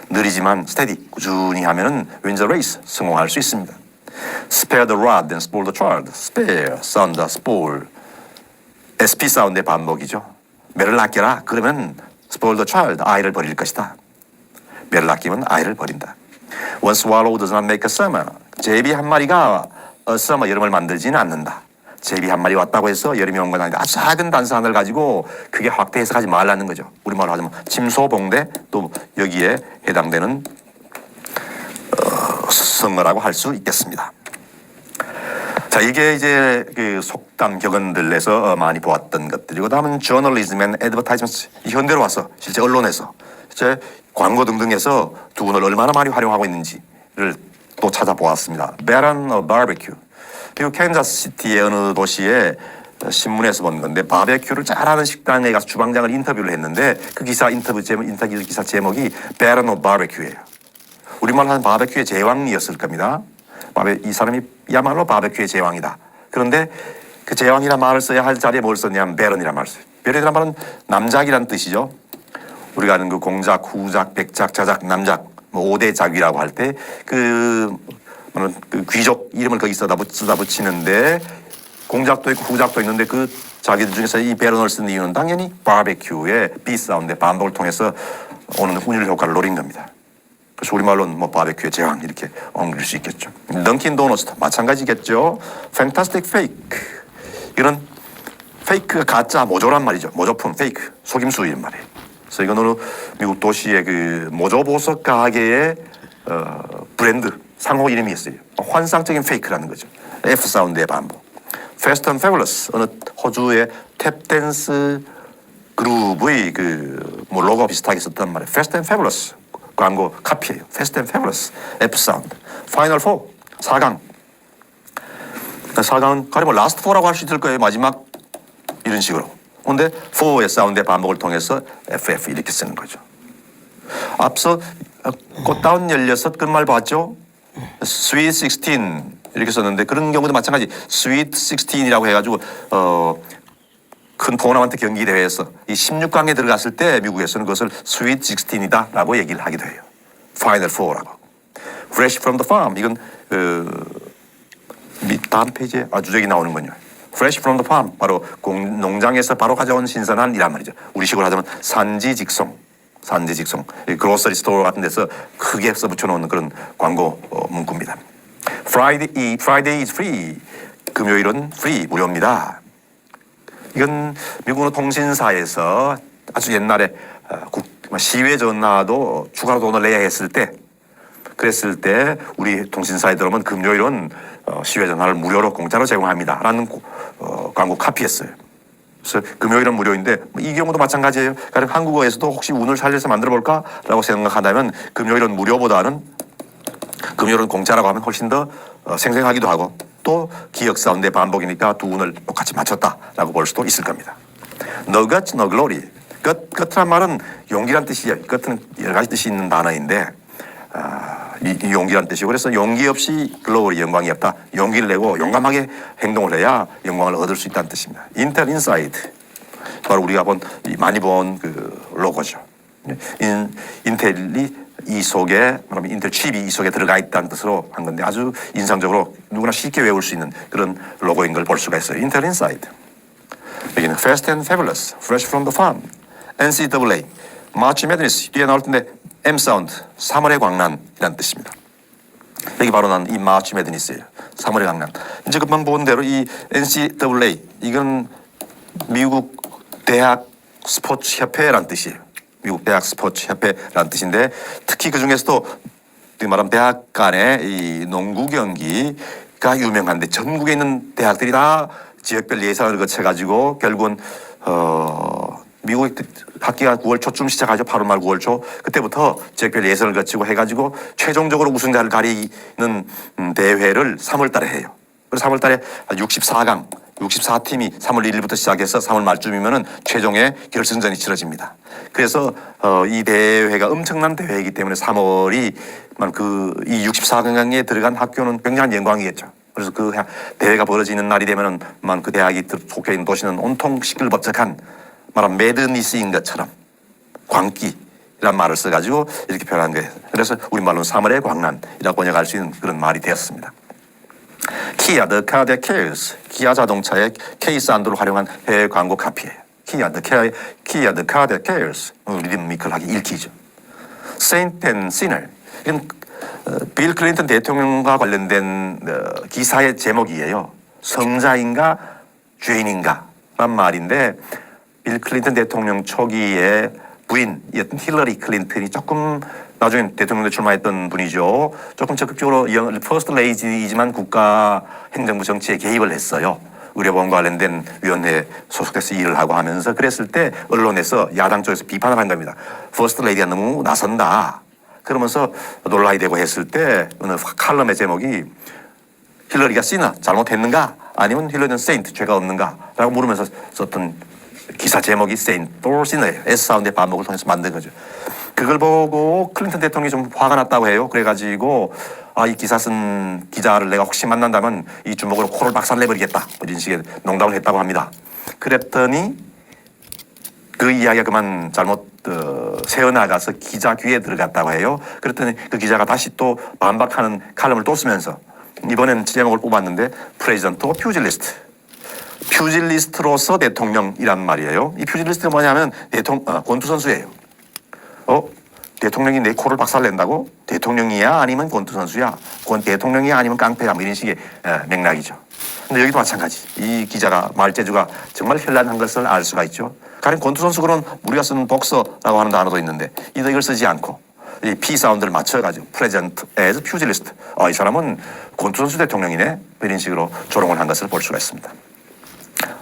느리지만 steady 꾸준히 하면은 wins the race 성공할 수 있습니다. Spare the rod and spoil the child. Spare, 썬다, spoil. SP 사운드의 반복이죠. 매를 아껴라. 그러면 spoil the child. 아이를 버릴 것이다. 매를 아끼면 아이를 버린다. One swallow does not make a summer. 제비 한 마리가 a summer 여름을 만들지는 않는다. 제비 한 마리 왔다고 해서 여름이 온 건 아닌데 아주 작은 단서 하나를 가지고 그게 확대 해석하지 말라는 거죠. 우리말로 하자면 침소봉대 또 여기에 해당되는 성어라고 할 수 있겠습니다. 자, 이게 이제 그 속담 격언들에서 많이 보았던 것들이고, 다음은 journalism and advertisements. 현대로 와서 실제 언론에서 실제 광고 등등에서 두근을 얼마나 많이 활용하고 있는지를 또 찾아보았습니다. Baron Barbecue. 미국 캔자스시티의 어느 도시에 신문에서 본 건데, 바베큐를 잘하는 식당에 가서 주방장을 인터뷰를 했는데 그 기사 인터뷰 기사 제목이 Baron of Barbecue예요. 우리말로 하는 바베큐의 제왕이었을 겁니다. 이 사람이야말로 바베큐의 제왕이다. 그런데 그 제왕이라는 말을 써야 할 자리에 뭘 썼냐면 베런이라는 말을 써요. 베런이라는 말은 남작이라는 뜻이죠. 우리가 아는 그 공작, 후작, 백작, 자작, 남작, 뭐 5대 작위라고 할 때 그 귀족 이름을 거기 쓰다 붙이는데, 공작도 있고 후작도 있는데 그 자기들 중에서 이 베런을 쓴 이유는 당연히 바베큐의 B 사운드의 반복을 통해서 오는 훈율 효과를 노린 겁니다. 그래서 우리말로는 뭐 바베큐의 제왕 이렇게 옮길 수 있겠죠. 던킨 도너츠도 마찬가지겠죠. Fantastic fake. 이런 페이크가 가짜 모조란 말이죠. 모조품 페이크 속임수 이런 말이에요. 그래서 이건 어느 미국 도시의 그 모조 보석 가게의 브랜드 상호 이름이 있어요. 환상적인 페이크라는 거죠. F 사운드의 반복. Fast and Fabulous, 어느 호주의 탭댄스 그룹의 그 뭐 로고 비슷하게 썼단 말이에요. Fast and Fabulous 광고 카피예요. Fast and Fabulous F 사운드. Final Four 4강. 그러니까 4강은 가령 라스트 4라고 할 수 있을 거예요. 마지막 이런 식으로. 그런데 4의 사운드의 반복을 통해서 FF 이렇게 쓰는 거죠. 앞서 꽃다운 16 그 말 봤죠? Sweet 16 이렇게 썼는데, 그런 경우도 마찬가지. Sweet 16이라고 해가지고 큰 토너먼트 경기 대회에서 이 16강에 들어갔을 때 미국에서는 그것을 Sweet 16이다라고 얘기를 하기도 해요. Final Four라고. Fresh from the farm. 이건 다음 페이지에 아주 저기 나오는군요. Fresh from the farm. 바로 농장에서 바로 가져온 신선한 이란 말이죠. 우리식으로 하자면 산지 직송. 산지 직송. 그로서리 스토어 같은 데서 크게 써붙여놓은 그런 광고 문구입니다. Friday is free. 금요일은 free, 무료입니다. 이건 미국의 통신사에서 아주 옛날에 시외 전화도 추가로 돈을 내야 했을 때, 그랬을 때 우리 통신사에 들어오면 금요일은 시외 전화를 무료로 공짜로 제공합니다 라는 광고 카피했어요. 그래서 금요일은 무료인데 이 경우도 마찬가지예요. 그러니까 한국어에서도 혹시 운을 살려서 만들어 볼까 라고 생각한다면 금요일은 무료보다는 금요일은 공짜라고 하면 훨씬 더 생생하기도 하고, 또 기억 사운드의 반복이니까 두 운을 똑같이 맞췄다라고 볼 수도 있을 겁니다. No guts, no glory. 끝이란 말은 용기란 뜻이에요. 끝은 여러 가지 뜻이 있는 단어인데 이 용기란 뜻이고, 그래서 용기 없이 글로벌이 영광이 없다. 용기를 내고 용감하게 행동을 해야 영광을 얻을 수 있다는 뜻입니다. 인텔 인사이드. 바로 우리가 많이 본 그 로고죠. 인텔이 이 속에, 말하면 인텔 칩이 이 속에 들어가 있다는 뜻으로 한 건데 아주 인상적으로 누구나 쉽게 외울 수 있는 그런 로고인 걸 볼 수가 있어요. 인텔 인사이드. 여기는 Fast and Fabulous, Fresh from the Farm, NCAA, March Madness 뒤에 나올 텐데 M 사운드, 3월의 광란이라는 뜻입니다. 여기 바로 난 이 March Madness예요. 3월의 광란. 이제 금방 본 대로 이 NCAA 이건 미국 대학 스포츠 협회라는 뜻이에요. 미국 대학 스포츠 협회라는 뜻인데, 특히 그 중에서도 말하면 대학 간의 이 농구 경기가 유명한데 전국에 있는 대학들이 다 지역별 예선을 거쳐가지고 결국은 미국 학기가 9월 초쯤 시작하죠. 8월 말 9월 초. 그때부터 지역별 예선을 거치고 해가지고 최종적으로 우승자를 가리는 대회를 3월 달에 해요. 그래서 3월 달에 64팀이 3월 1일부터 시작해서 3월 말쯤이면은 최종의 결승전이 치러집니다. 그래서 이 대회가 엄청난 대회이기 때문에 3월이 이 64강에 들어간 학교는 굉장한 영광이겠죠. 그래서 그 대회가 벌어지는 날이 되면은 그 대학이 속해 있는 도시는 온통 시끌벅적한 말하면 매드니스인 것처럼 광기란 말을 써가지고 이렇게 표현한 거예요. 그래서 우리말로는 3월의 광란이라고 번역할 수 있는 그런 말이 되었습니다. Kia, the car that cares. 기아 자동차의 K 사운드를 활용한 해외 광고 카피예요. Kia, the car that cares. 리드미컬하게 읽히죠. Saint and Sinner. 이건 빌 클린턴 대통령과 관련된 기사의 제목이에요. 성자인가 죄인인가 란 말인데, 빌 클린턴 대통령 초기에 부인이었던 힐러리 클린턴이 조금 나중에 대통령에 출마했던 분이죠. 조금 적극적으로 퍼스트 레이지이지만 국가 행정부 정치에 개입을 했어요. 의료보험 관련된 위원회에 소속돼서 일을 하고 하면서 그랬을 때 언론에서 야당 쪽에서 비판을 한 겁니다. 퍼스트 레이디가 너무 나선다. 그러면서 논란이 되고 했을 때 어느 칼럼의 제목이 힐러리가 시너 잘못했는가 아니면 힐러리는 세인트 죄가 없는가 라고 물으면서 썼던 기사 제목이 세인트 or 시너예요. S사운드의 반복을 통해서 만든 거죠. 그걸 보고 클린턴 대통령이 좀 화가 났다고 해요. 그래가지고 이 기사 쓴 기자를 내가 혹시 만난다면 이 주먹으로 코를 박살내버리겠다. 이런 식의 농담을 했다고 합니다. 그랬더니 그 이야기가 그만 잘못 새어나가서 기자 귀에 들어갔다고 해요. 그랬더니 그 기자가 다시 또 반박하는 칼럼을 또 쓰면서 이번엔 제목을 뽑았는데 프레지던트 퓨질리스트. 퓨질리스트로서 대통령이란 말이에요. 이 퓨질리스트가 뭐냐면 권투 선수예요. 대통령이 내 코를 박살낸다고? 대통령이야 아니면 권투 선수야? 대통령이야 아니면 깡패야? 뭐 이런 식의 맥락이죠. 근데 여기도 마찬가지. 이 기자가 말재주가 정말 현란한 것을 알 수가 있죠. 가령 권투 선수 그런 우리가 쓰는 복서라고 하는 단어도 있는데 이걸 쓰지 않고 이 P 사운드를 맞춰가지고 present as pugilist. 이 사람은 권투 선수 대통령이네. 이런 식으로 조롱을 한 것을 볼 수가 있습니다.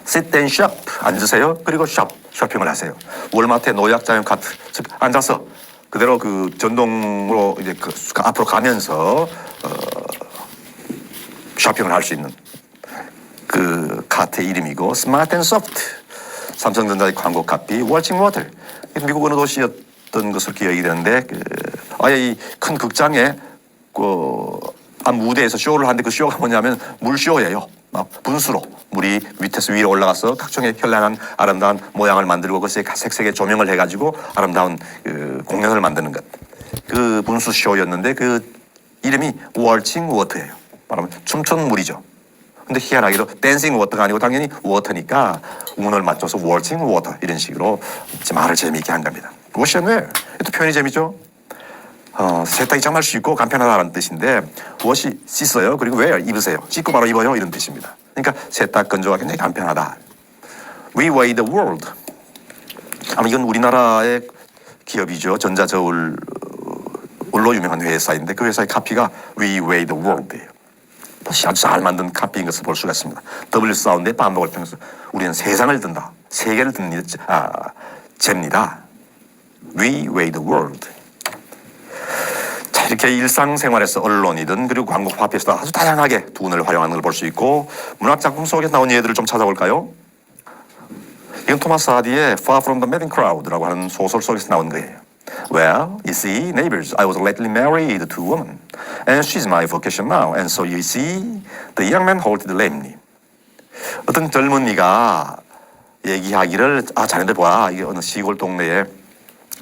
sit and shop. 앉으세요. 그리고 쇼핑을 하세요. 월마트의 노약자용 카트. 즉 앉아서 그대로 그 전동으로 이제 그 앞으로 가면서 쇼핑을 할 수 있는 그 카트의 이름이고 스마트 앤 소프트. 삼성전자의 광고 카피 워칭 워터. 미국 어느 도시였던 것으로 기억이 되는데 아예 이 큰 극장에 무대에서 쇼를 하는데 그 쇼가 뭐냐면 물쇼예요. 분수로 물이 밑에서 위로 올라가서 각종의 현란한 아름다운 모양을 만들고 그것에 색색의 조명을 해가지고 아름다운 공연을 만드는 것. 그 분수 쇼였는데 그 이름이 워칭 워터예요. 말하면 춤춘 물이죠. 근데 희한하게도 댄싱 워터가 아니고 당연히 워터니까 운을 맞춰서 워칭 워터 이런 식으로 말을 재미있게 한 겁니다. 워시앤웨어. 또 표현이 재밌죠. 세탁이 정말 쉽고 간편하다는 뜻인데 워시 씻어요. 그리고 웨어 입으세요. 씻고 바로 입어요. 이런 뜻입니다. 그러니까 세탁 건조가 굉장히 간편하다. We weigh the world. 이건 우리나라의 기업이죠. 전자저울로 유명한 회사인데 그 회사의 카피가 We weigh the world예요. 아주 잘 만든 카피인 것을 볼 수가 있습니다. W 사운드의 반복을 통해서 우리는 세상을 든다. 세계를 듭니다. 잽니다. We weigh the world. 자, 이렇게 일상생활에서 언론이든 그리고 광고 화폐에서도 아주 다양하게 두 운을 활용하는 걸 볼 수 있고 문학작품 속에서 나온 예들을 좀 찾아볼까요? 이건 토마스 하디의 Far From The Madding Crowd라고 하는 소설 속에서 나온 거예요. Well, you see, neighbors, I was lately married to a woman, and she's my vocation now. And so you see, the young man halted lamely. 어떤 젊은이가 얘기하기를 자네들 봐, 이게 어느 시골 동네에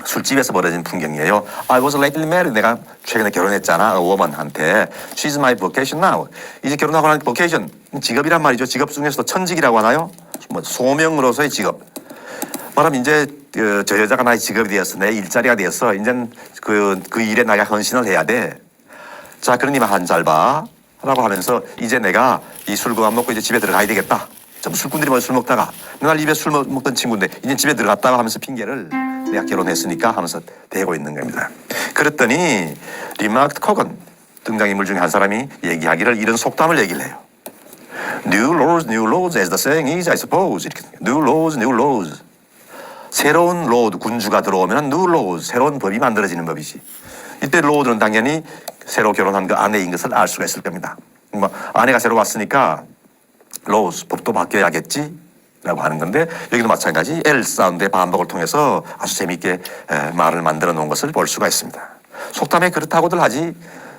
술집에서 벌어진 풍경이에요. I was lately married. 내가 최근에 결혼했잖아. a woman한테. She's my vocation now. 이제 결혼하고 나니까 vocation, 직업이란 말이죠. 직업 중에서도 천직이라고 하나요? 뭐 소명으로서의 직업. 말하면 이제 저 여자가 나의 직업이 되었어. 내 일자리가 되었어. 이제는 그 일에 내가 헌신을 해야 돼. 자, 그러니 한 잘 봐. 라고 하면서 이제 내가 이 술 그만 먹고 이제 집에 들어가야 되겠다. 전부 술꾼들이 먼저 술 먹다가 맨날 입에 술 먹던 친구인데 이제 집에 들어갔다가 하면서 핑계를 내가 결혼했으니까 하면서 대고 있는 겁니다. 그랬더니 리마크 코건 등장인물 중에 한 사람이 얘기하기를 이런 속담을 얘기를 해요. New laws as the saying is, I suppose. 이렇게 new laws. 새로운 로드 군주가 들어오면 new laws, 새로운 법이 만들어지는 법이지. 이때 로드는 당연히 새로 결혼한 그 아내인 것을 알 수가 있을 겁니다. 아내가 새로 왔으니까 laws, 법도 바뀌어야겠지 라고 하는 건데 여기도 마찬가지 L 사운드의 반복을 통해서 아주 재미있게 말을 만들어 놓은 것을 볼 수가 있습니다. 속담에 그렇다고들 하지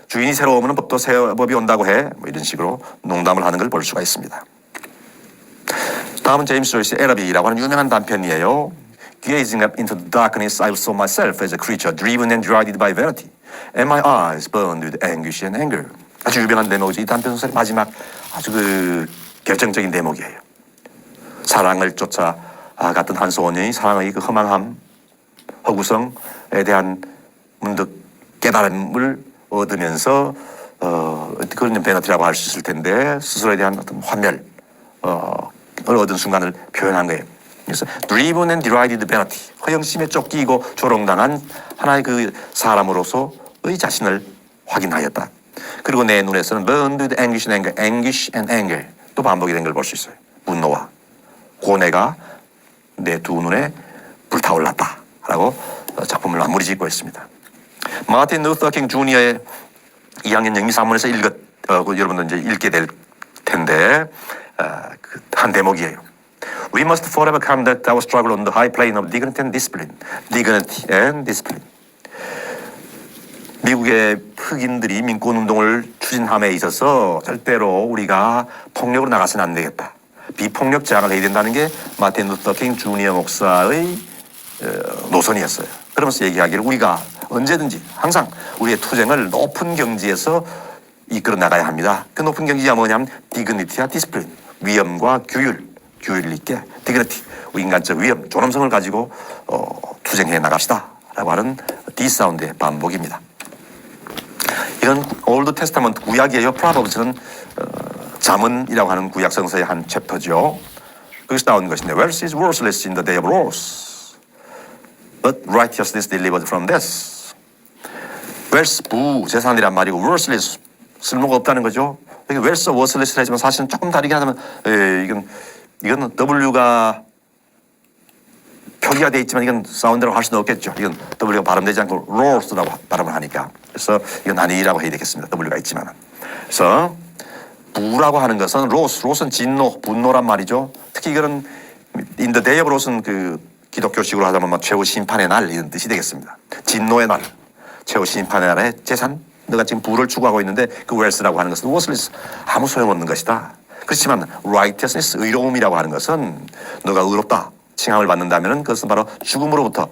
주인이 새로 오면 법이 온다고 해. 뭐 이런 식으로 농담을 하는 걸 볼 수가 있습니다. 다음은 제임스 조이스의 에러비라고 하는 유명한 단편이에요. Gazing up into the darkness, I saw myself as a creature driven and dried by vanity, and my eyes burned with anguish and anger. 아주 유명한 대목이죠. 이 단편 소설의 마지막 아주 결정적인 대목이에요. 사랑을 쫓아갔던 한 소년이 사랑의 그 허망함, 허구성에 대한 문득 깨달음을 얻으면서 그런 베너티라고 할 수 있을 텐데 스스로에 대한 어떤 환멸 얻은 순간을 표현한 거예요. 그래서 driven and derided vanity, 허영심에 쫓기고 조롱당한 하나의 그 사람으로서의 자신을 확인하였다. 그리고 내 눈에서는 burned with anguish and anger, 또 반복이 된 걸 볼 수 있어요. 분노와 고뇌가 내 두 눈에 불타올랐다라고 작품을 마무리 짓고 있습니다. 마틴 루터 킹 주니어의 2학년 영미사문에서 여러분들 이제 읽게 될 텐데 한 대목이에요. We must forever conduct our struggle on the high plane of dignity and discipline. Dignity and discipline. 미국의 흑인들이 민권운동을 추진함에 있어서 절대로 우리가 폭력으로 나가서는 안 되겠다. 비폭력 제한을 해야 된다는 게 마틴 루터 킹 주니어 목사의 노선이었어요. 그러면서 얘기하기를 우리가 언제든지 항상 우리의 투쟁을 높은 경지에서 이끌어 나가야 합니다. 그 높은 경지가 뭐냐면 디그니티와 디스플린, 위엄과 규율 있게 디그니티, 인간적 위엄, 존엄성을 가지고 투쟁해 나갑시다 라고 하는 D사운드의 반복입니다. 이건 올드 테스타먼트 구약이에요. 프로버브스는 잠언이라고 하는 구약 성서의 한 챕터죠. 거기서 나온 것인데 Wealth is worthless in the day of wars, but righteousness delivered from death. Wealth, 부재산이란 말이고 worthless, 쓸모가 없다는 거죠. 여기 wealth, worthless 하지만 사실은 조금 다르게 하면 이건 W가 표기가 돼 있지만 이건 사운드라고 할 수는 없겠죠. 이건 W가 발음되지 않고 Lord라고 발음을 하니까. 그래서 이건 아니라고 해야 되겠습니다. W가 있지만은. 그래서 부라고 하는 것은 로스는 진노, 분노란 말이죠. 특히 이거는 in the day of wrath는 그 기독교식으로 하자면 최후 심판의 날 이런 뜻이 되겠습니다. 진노의 날, 최후 심판의 날의 재산. 너가 지금 부를 추구하고 있는데 그 wealth라고 하는 것은 worthless, 아무 소용없는 것이다. 그렇지만 righteousness, 의로움이라고 하는 것은 너가 의롭다 칭함을 받는다면 그것은 바로 죽음으로부터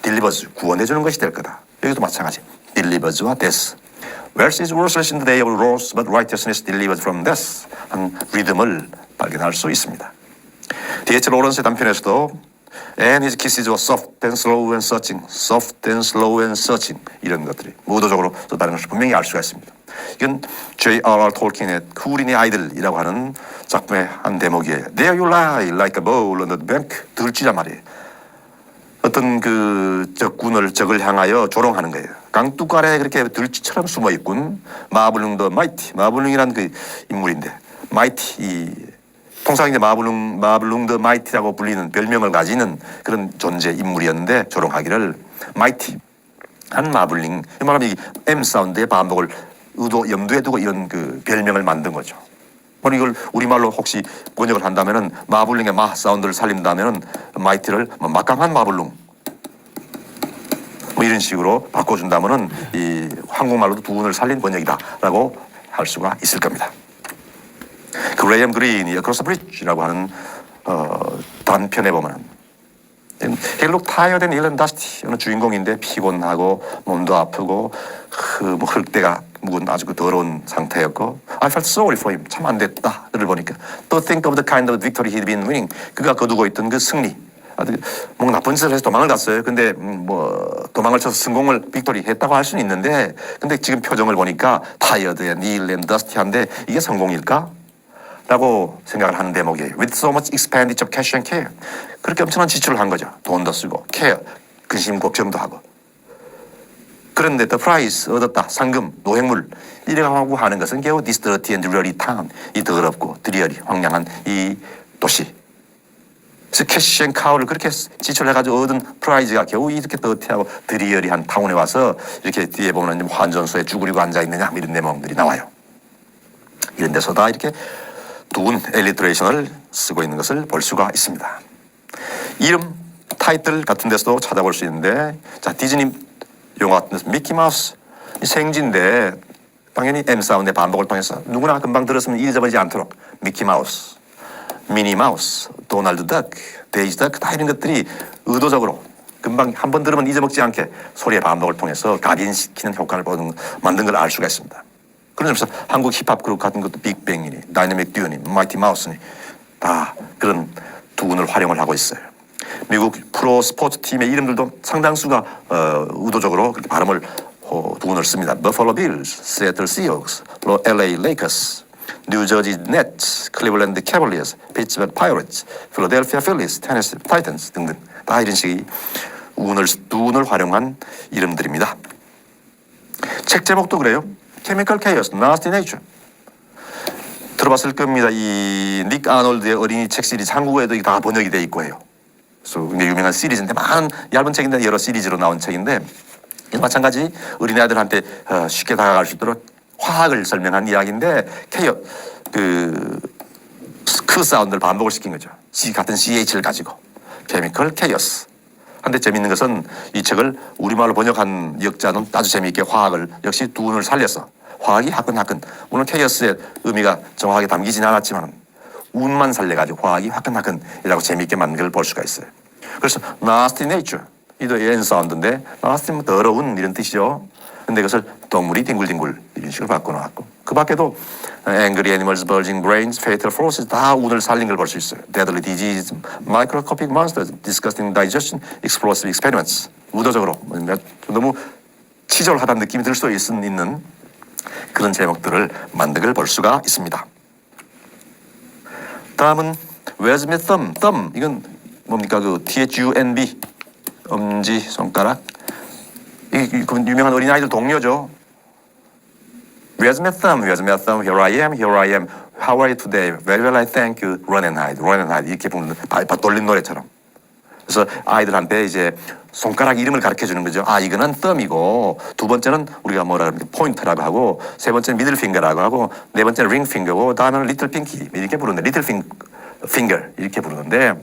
deliverance, 구원해 주는 것이 될 거다. 여기도 마찬가지. deliverance와 death. Wealth is worthless in the day of wrath, but righteousness delivered from death. 한 리듬을 발견할 수 있습니다. D.H. 로런스의 단편에서도 And his kisses were soft and slow and searching, soft and slow and searching 이런 것들이 의도적으로 썼다는 것을 분명히 알 수가 있습니다. 이건 J.R.R. 톨킨의 쿠린의 아이들이라고 하는 작품의 한 대목이에요. There you lie like a ball on the bank. 들쥐란 말이에요. 어떤 그 적을 향하여 조롱하는 거예요. 강둑 아래 그렇게 들쥐처럼 숨어 있군. 마블룽 더 마이티, 마블룽이란 그 인물인데 마이티, 통상 이제 마블룽 더 마이티라고 불리는 별명을 가지는 그런 존재 인물이었는데 조롱하기를 마이티 한 마블링, 이 말하면 이 M 사운드의 반복을 염두에 두고 이런 그 별명을 만든 거죠. 이걸 우리말로 혹시 번역을 한다면은 마블링의 마 사운드를 살린다면은 마이티를 막강한 마블룽 이런 식으로 바꿔준다면은 이 한국말로도 두 운을 살린 번역이다라고 할 수가 있을 겁니다. 그레이엄 그린이 Across the Bridge라고 하는 단편에 보면은 He looked tired and ill and dusty. 어느 주인공인데 피곤하고 몸도 아프고 흙대가 묵은 아주 그 더러운 상태였고 I felt sorry for him. 참 안 됐다. 그를 보니까 To think of the kind of victory he'd been winning. 그가 거두고 있던 그 승리. 뭔가 나쁜 짓을 해서 도망을 갔어요. 근데 도망을 쳐서 성공을 빅토리 했다고 할 수는 있는데 근데 지금 표정을 보니까 tired and ill and dusty한데 이게 성공일까? 라고 생각을 하는 대목이에요. With so much expenditure of cash and care. 그렇게 엄청난 지출을 한 거죠. 돈도 쓰고 care, 근심 걱정도 하고. 그런데 the prize, 얻었다, 상금, 노획물 이라고 하는 것은 겨우 this dirty and dreary town, 이 더럽고 드리어리, 황량한 이 도시. 그래서 캐시 앤 카우를 그렇게 지출해가지고 얻은 프라이즈가 겨우 이렇게 더티하고 드리어리한 타운에 와서 이렇게 뒤에 보면 환전소에 쭈그리고 앉아있느냐 이런 내용들이 나와요. 이런 데서 다 이렇게 두운 엘리트레이션을 쓰고 있는 것을 볼 수가 있습니다. 이름, 타이틀 같은 데서도 찾아볼 수 있는데 자 디즈니 영화 같은 데서 미키마우스 생지인데 당연히 M사운드의 반복을 통해서 누구나 금방 들었으면 잊어버리지 않도록 미키마우스, 미니마우스, 도널드 덕, 데이지 덕 다 이런 것들이 의도적으로 금방 한번 들으면 잊어먹지 않게 소리의 반복을 통해서 각인시키는 효과를 만든 걸 알 수가 있습니다. 그런 점에서 한국 힙합 그룹 같은 것도 빅뱅이니 다이내믹 듀오니 마이티 마우스니 다 그런 두군을 활용을 하고 있어요. 미국 프로 스포츠 팀의 이름들도 상당수가 의도적으로 그렇게 발음을 두군을 씁니다. 버펄로 빌스, 시애틀 시옥스, LA 레이커스, 뉴저지 넷츠, 클리블랜드 캐벌리어스, 피츠버그 파이러츠, 필라델피아 필리스, 테네시 타이탄스 등등 다 이런 식의 두 운을 활용한 이름들입니다. 책 제목도 그래요. Chemical Chaos, Nasty Nature. 들어봤을 겁니다. 이 닉 아놀드의 어린이 책 시리즈 한국어에도 다 번역이 돼 있고 해요. 그래서 굉장히 유명한 시리즈인데 많은 얇은 책인데 여러 시리즈로 나온 책인데 마찬가지 어린아이들한테 쉽게 다가갈 수 있도록 화학을 설명한 이야기인데 그 사운드를 반복을 시킨 거죠. 같은 CH를 가지고 Chemical Chaos. 한데 재미있는 것은 이 책을 우리말로 번역한 역자는 아주 재미있게 화학을 역시 두 운을 살려서 화학이 화끈화끈 물론 케이어스의 의미가 정확하게 담기진 않았지만 운만 살려가지고 화학이 화끈화끈이라고 재미있게 만든 걸 볼 수가 있어요. 그래서 nasty nature 이도 N 사운드인데 nasty 더러운 이런 뜻이죠. 근데 그것을 동물이 뒹굴뒹굴 이런 식으로 바꿔놓았고 그 밖에도 angry animals, bulging brains, fatal forces 다 운을 살린 걸 볼 수 있어요. deadly disease, microscopic monsters, disgusting digestion, explosive experiments 의도적으로 너무 치졸하다는 느낌이 들 수 있는 그런 제목들을 만든 걸 볼 수가 있습니다. 다음은 Where's my thumb? thumb 이건 뭡니까 그 THUNB 엄지 손가락 이 유명한 어린아이들 동료죠. Where's my thumb? Where's my thumb? Here I am. Here I am. How are you today? Very well, I thank you. Run and hide. Run and hide. 이렇게 부르는 돌린 노래처럼. 그래서 아이들한테 이제 손가락 이름을 가르쳐 주는 거죠. 아 이거는 thumb이고 두 번째는 우리가 뭐라 그러면 포인터라고 하고 세 번째는 미들 핑거라고 하고 네 번째는 링 핑거고 다음에는 리틀 핑키 이렇게 부르는데 리틀 핑거 이렇게 부르는데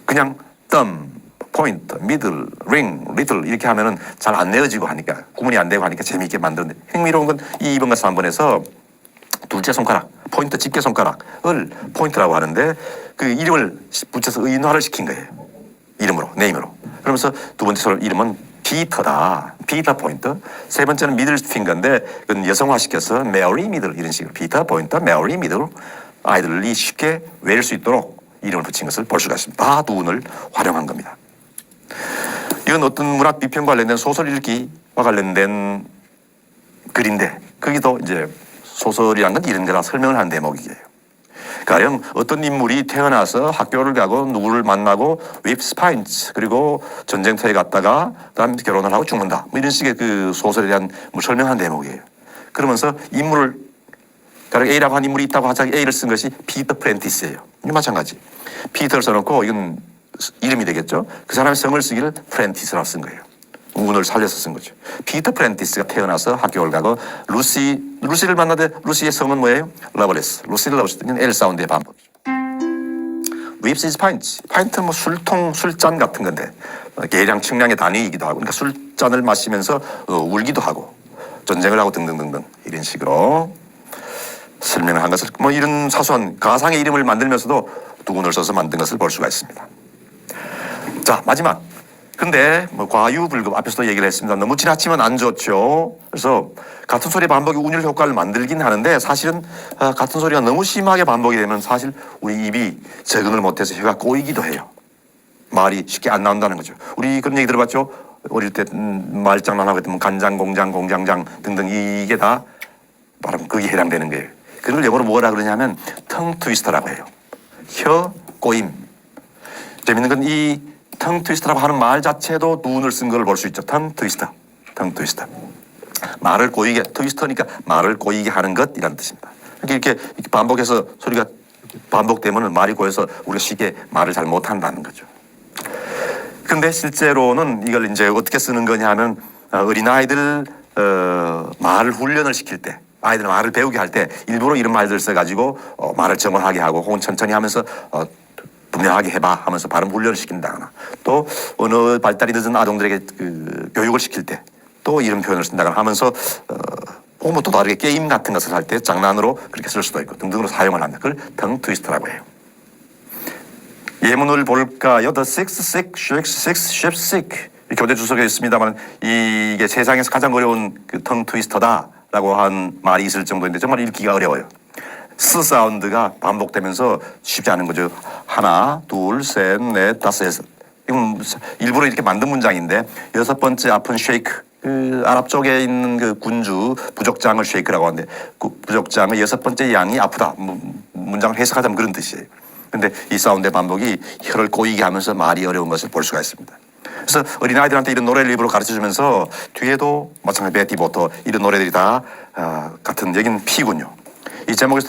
그냥 thumb 포인트, 미들, 링, 리틀 이렇게 하면은 잘 안 내어지고 하니까 구분이 안 되고 하니까 재미있게 만드는데 흥미로운 건 이 2번과 3번에서 둘째 손가락, 포인트 집게 손가락을 포인트라고 하는데 그 이름을 붙여서 의인화를 시킨 거예요. 이름으로, 네임으로. 그러면서 두 번째 이름은 피터다. 피터 포인트. 세 번째는 미들 핑거인데 그건 여성화시켜서 메어리 미들 이런 식으로 피터 포인트, 메어리 미들 아이들이 쉽게 외울 수 있도록 이름을 붙인 것을 볼 수가 있습니다. 다 두 운을 활용한 겁니다. 이건 어떤 문학 비평 관련된 소설 읽기와 관련된 글인데 거기도 이제 소설이란 건 이런 데다 설명을 한 대목이에요. 가령 어떤 인물이 태어나서 학교를 가고 누구를 만나고 윕스파인츠 그리고 전쟁터에 갔다가 그다음 결혼을 하고 죽는다. 뭐 이런 식의 그 소설에 대한 뭐 설명한 대목이에요. 그러면서 인물을 가령 A라고 한 인물이 있다고 하자 A를 쓴 것이 피터 프렌티스예요. 이 마찬가지. 피터를 써놓고 이건 이름이 되겠죠. 그 사람의 성을 쓰기를 프렌티스라고 쓴 거예요. 운을 살려서 쓴 거죠. 피터 프렌티스가 태어나서 학교를 가고 루시를 만나되 루시의 성은 뭐예요? 러블레스. 루시를 러블레스는 L 사운드의 반복이죠. 윕스 이즈 파인트. 파인트는 뭐 술통, 술잔 같은 건데 계량 측량의 단위이기도 하고 그러니까 술잔을 마시면서 울기도 하고 전쟁을 하고 등등등등 이런 식으로 설명을 한 것을 뭐 이런 사소한 가상의 이름을 만들면서도 두 운을 써서 만든 것을 볼 수가 있습니다. 자 마지막. 근데 뭐 과유불급 앞에서도 얘기를 했습니다. 너무 지나치면 안 좋죠. 그래서 같은 소리 반복이 운율 효과를 만들긴 하는데 사실은 같은 소리가 너무 심하게 반복이 되면 사실 우리 입이 적응을 못해서 혀가 꼬이기도 해요. 말이 쉽게 안 나온다는 거죠. 우리 그런 얘기 들어봤죠. 어릴 때 말장난하고 했던 간장, 공장, 공장장 등등 이게 다 말하면 거기에 해당되는 거예요. 그걸 영어로 뭐라 그러냐면 텅 트위스터라고 해요. 혀 꼬임. 재밌는 건 이 텅 트위스터라고 하는 말 자체도 두 운을 쓴 걸 볼 수 있죠. 텅 트위스터. 텅 트위스터. 말을 꼬이게, 트위스터니까 말을 꼬이게 하는 것이라는 뜻입니다. 이렇게 반복해서 소리가 반복되면 말이 꼬여서 우리가 쉽게 말을 잘 못한다는 거죠. 근데 실제로는 이걸 이제 어떻게 쓰는 거냐 하면 어린아이들 말을 훈련을 시킬 때 아이들 말을 배우게 할 때 일부러 이런 말들을 써가지고 말을 정확하게 하고 혹은 천천히 하면서 분명하게 해봐 하면서 발음 훈련을 시킨다거나 또 언어 발달이 늦은 아동들에게 그 교육을 시킬 때 또 이런 표현을 쓴다거나 하면서 혹은 뭐 또 다르게 게임 같은 것을 할 때 장난으로 그렇게 쓸 수도 있고 등등으로 사용을 합니다. 그걸 텅 트위스터라고 해요. 예문을 볼까요? The six, sick, six, six, ship, sick 교재 주석에 있습니다만 이게 세상에서 가장 어려운 그 텅 트위스터다라고 한 말이 있을 정도인데 정말 읽기가 어려워요. 스 사운드가 반복되면서 쉽지 않은 거죠. 하나, 둘, 셋, 넷, 다섯, 여섯. 이건 일부러 이렇게 만든 문장인데 여섯 번째 앞은 쉐이크, 그 아랍 쪽에 있는 그 군주 부족장을 쉐이크라고 하는데 그 부족장의 6번째 양이 아프다. 문장을 해석하자면 그런 뜻이에요. 근데 이 사운드의 반복이 혀를 꼬이게 하면서 말이 어려운 것을 볼 수가 있습니다. 그래서 어린아이들한테 이런 노래를 일부러 가르쳐주면서 뒤에도 마찬가지 베티 보터 이런 노래들이 다 같은 여긴 P군요. 이 제목에서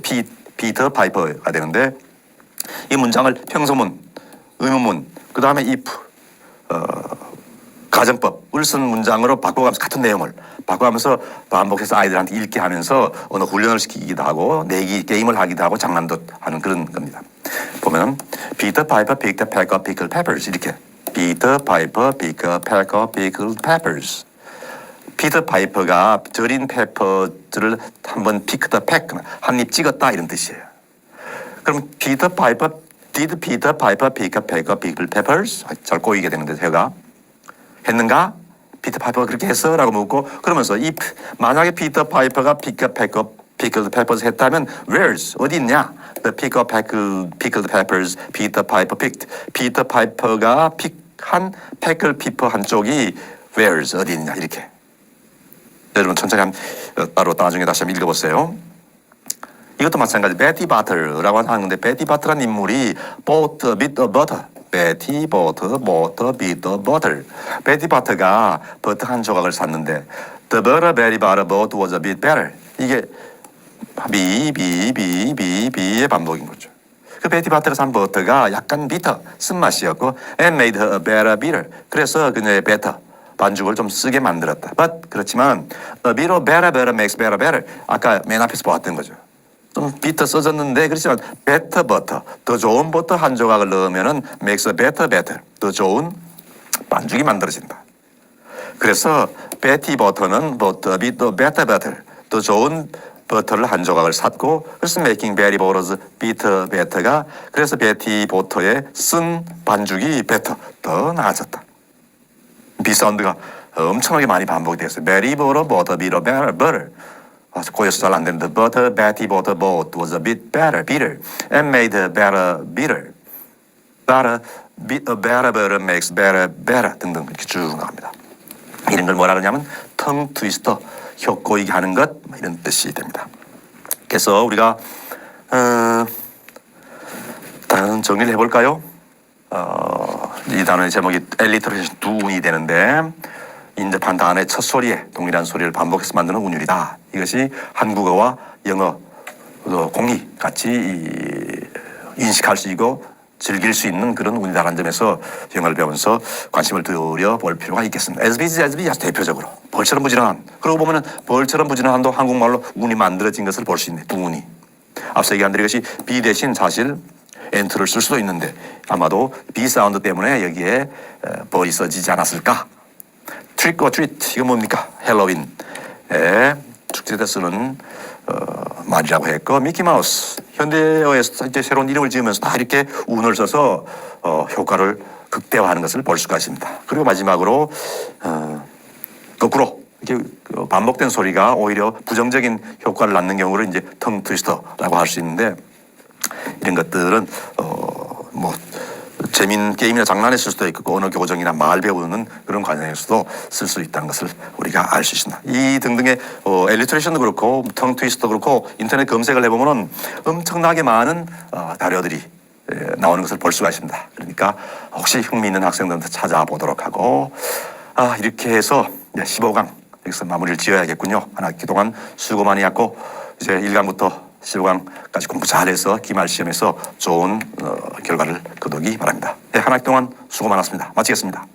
피터 파이퍼가 되는데 이 문장을 평소문, 의문문, 그 다음에 if, 가정법을 쓴 문장으로 바꿔가면서 같은 내용을 바꿔가면서 반복해서 아이들한테 읽게 하면서 언어 훈련을 시키기도 하고 내기 게임을 하기도 하고 장난도 하는 그런 겁니다. 보면 Peter Piper picked a peck of pickled peppers 이렇게 Peter Piper picked a peck of pickled peppers. 피터 파이퍼가 절인 페퍼들을 한번 picked a peck 한 입 찍었다 이런 뜻이에요. 그럼 Peter Piper did Peter Piper pick a peck of pickled peppers? 잘 꼬이게 되는데 제가 했는가? 피터 파이퍼가 그렇게 했어? 라고 묻고 그러면서 만약에 피터 파이퍼가 pick a peck of pickled peppers 했다면 where's 어디 있냐? The pick of pickled peppers Peter Piper picked. 피터 파이퍼가 픽한 pickled pepper 한쪽이 where's 어디 있냐 이렇게. 여러분 천천히 따로 나중에 다시 한번 읽어보세요. 이것도 마찬가지 베티 바터라고 하는데 베티 바터라는 인물이 bought a bit of butter. 베티 bought a bit of butter. 베티 바터가 버터 한 조각을 샀는데 the butter Betty Butter bought was a bit better. 이게 비의 반복인 거죠. 그 베티 바터가 산 버터가 약간 비터 쓴맛이었고 and made her a better bitter. 그래서 그녀의 better 반죽을 좀 쓰게 만들었다. But 그렇지만 a bit of better makes better. 아까 맨 앞에서 보았던 거죠. 좀 비터 써졌는데 그렇지만 better butter 더 좋은 버터 한 조각을 넣으면은 makes a better 더 좋은 반죽이 만들어진다. 그래서 베티 버터는 a bit of better 더 좋은 버터를 한 조각을 샀고 그래서 making Betty Butter's better가 그래서 베티 버터의 쓴 반죽이 better 더 나아졌다. B 사운드가 엄청나게 많이 반복이 됐어요. Betty Butter bought a bit of butter. 고여서 잘 안 되는데 butter, Betty Butter bought was a bit bitter and made a better bitter. A better butter makes better 등등 이렇게 쭉 나갑니다. 이런 걸 뭐라 그러냐면 텅 트위스터, 혀 꼬이게 하는 것 이런 뜻이 됩니다. 그래서 우리가 다른 정리를 해볼까요? 이 단어의 제목이 엘리터레이션 두 운이 되는데 인접한 단어의 첫 소리에 동일한 소리를 반복해서 만드는 운율이다. 이것이 한국어와 영어 공이 같이 인식할 수 있고 즐길 수 있는 그런 운이다라는 점에서 영어를 배우면서 관심을 들여볼 필요가 있겠습니다. SBG 아주 대표적으로 벌처럼 부지런한 그러고 보면은 벌처럼 부지런한도 한국말로 운이 만들어진 것을 볼 수 있네. 두 운이. 앞서 얘기한 대로 이것이 B 대신 사실 엔트를 쓸 수도 있는데 아마도 B 사운드 때문에 여기에 벌이 써지지 않았을까. 트릭 or 트리트 이거 뭡니까? 헬로윈에 축제 때 쓰는 말이라고 했고 미키마우스 현대어에서 이제 새로운 이름을 지으면서 다 이렇게 운을 써서 효과를 극대화하는 것을 볼 수가 있습니다. 그리고 마지막으로 거꾸로 이렇게 반복된 소리가 오히려 부정적인 효과를 낳는 경우를 이제 텅 트위스터라고 할 수 있는데 이런 것들은 뭐 재미있는 게임이나 장난에 쓸 수도 있고 언어 교정이나 말 배우는 그런 과정에서도 쓸 수 있다는 것을 우리가 알 수 있습니다. 이 등등의 엘리트레이션도 그렇고 텅 트위스트도 그렇고 인터넷 검색을 해보면은 엄청나게 많은 자료들이 나오는 것을 볼 수가 있습니다. 그러니까 혹시 흥미있는 학생들한테 찾아보도록 하고 이렇게 해서 15강 여기서 마무리를 지어야겠군요. 한 학기 동안 수고 많이 했고 이제 1강부터 15강까지 공부 잘해서 기말 시험에서 좋은 결과를 거두기 바랍니다. 한 학기 동안 수고 많았습니다. 마치겠습니다.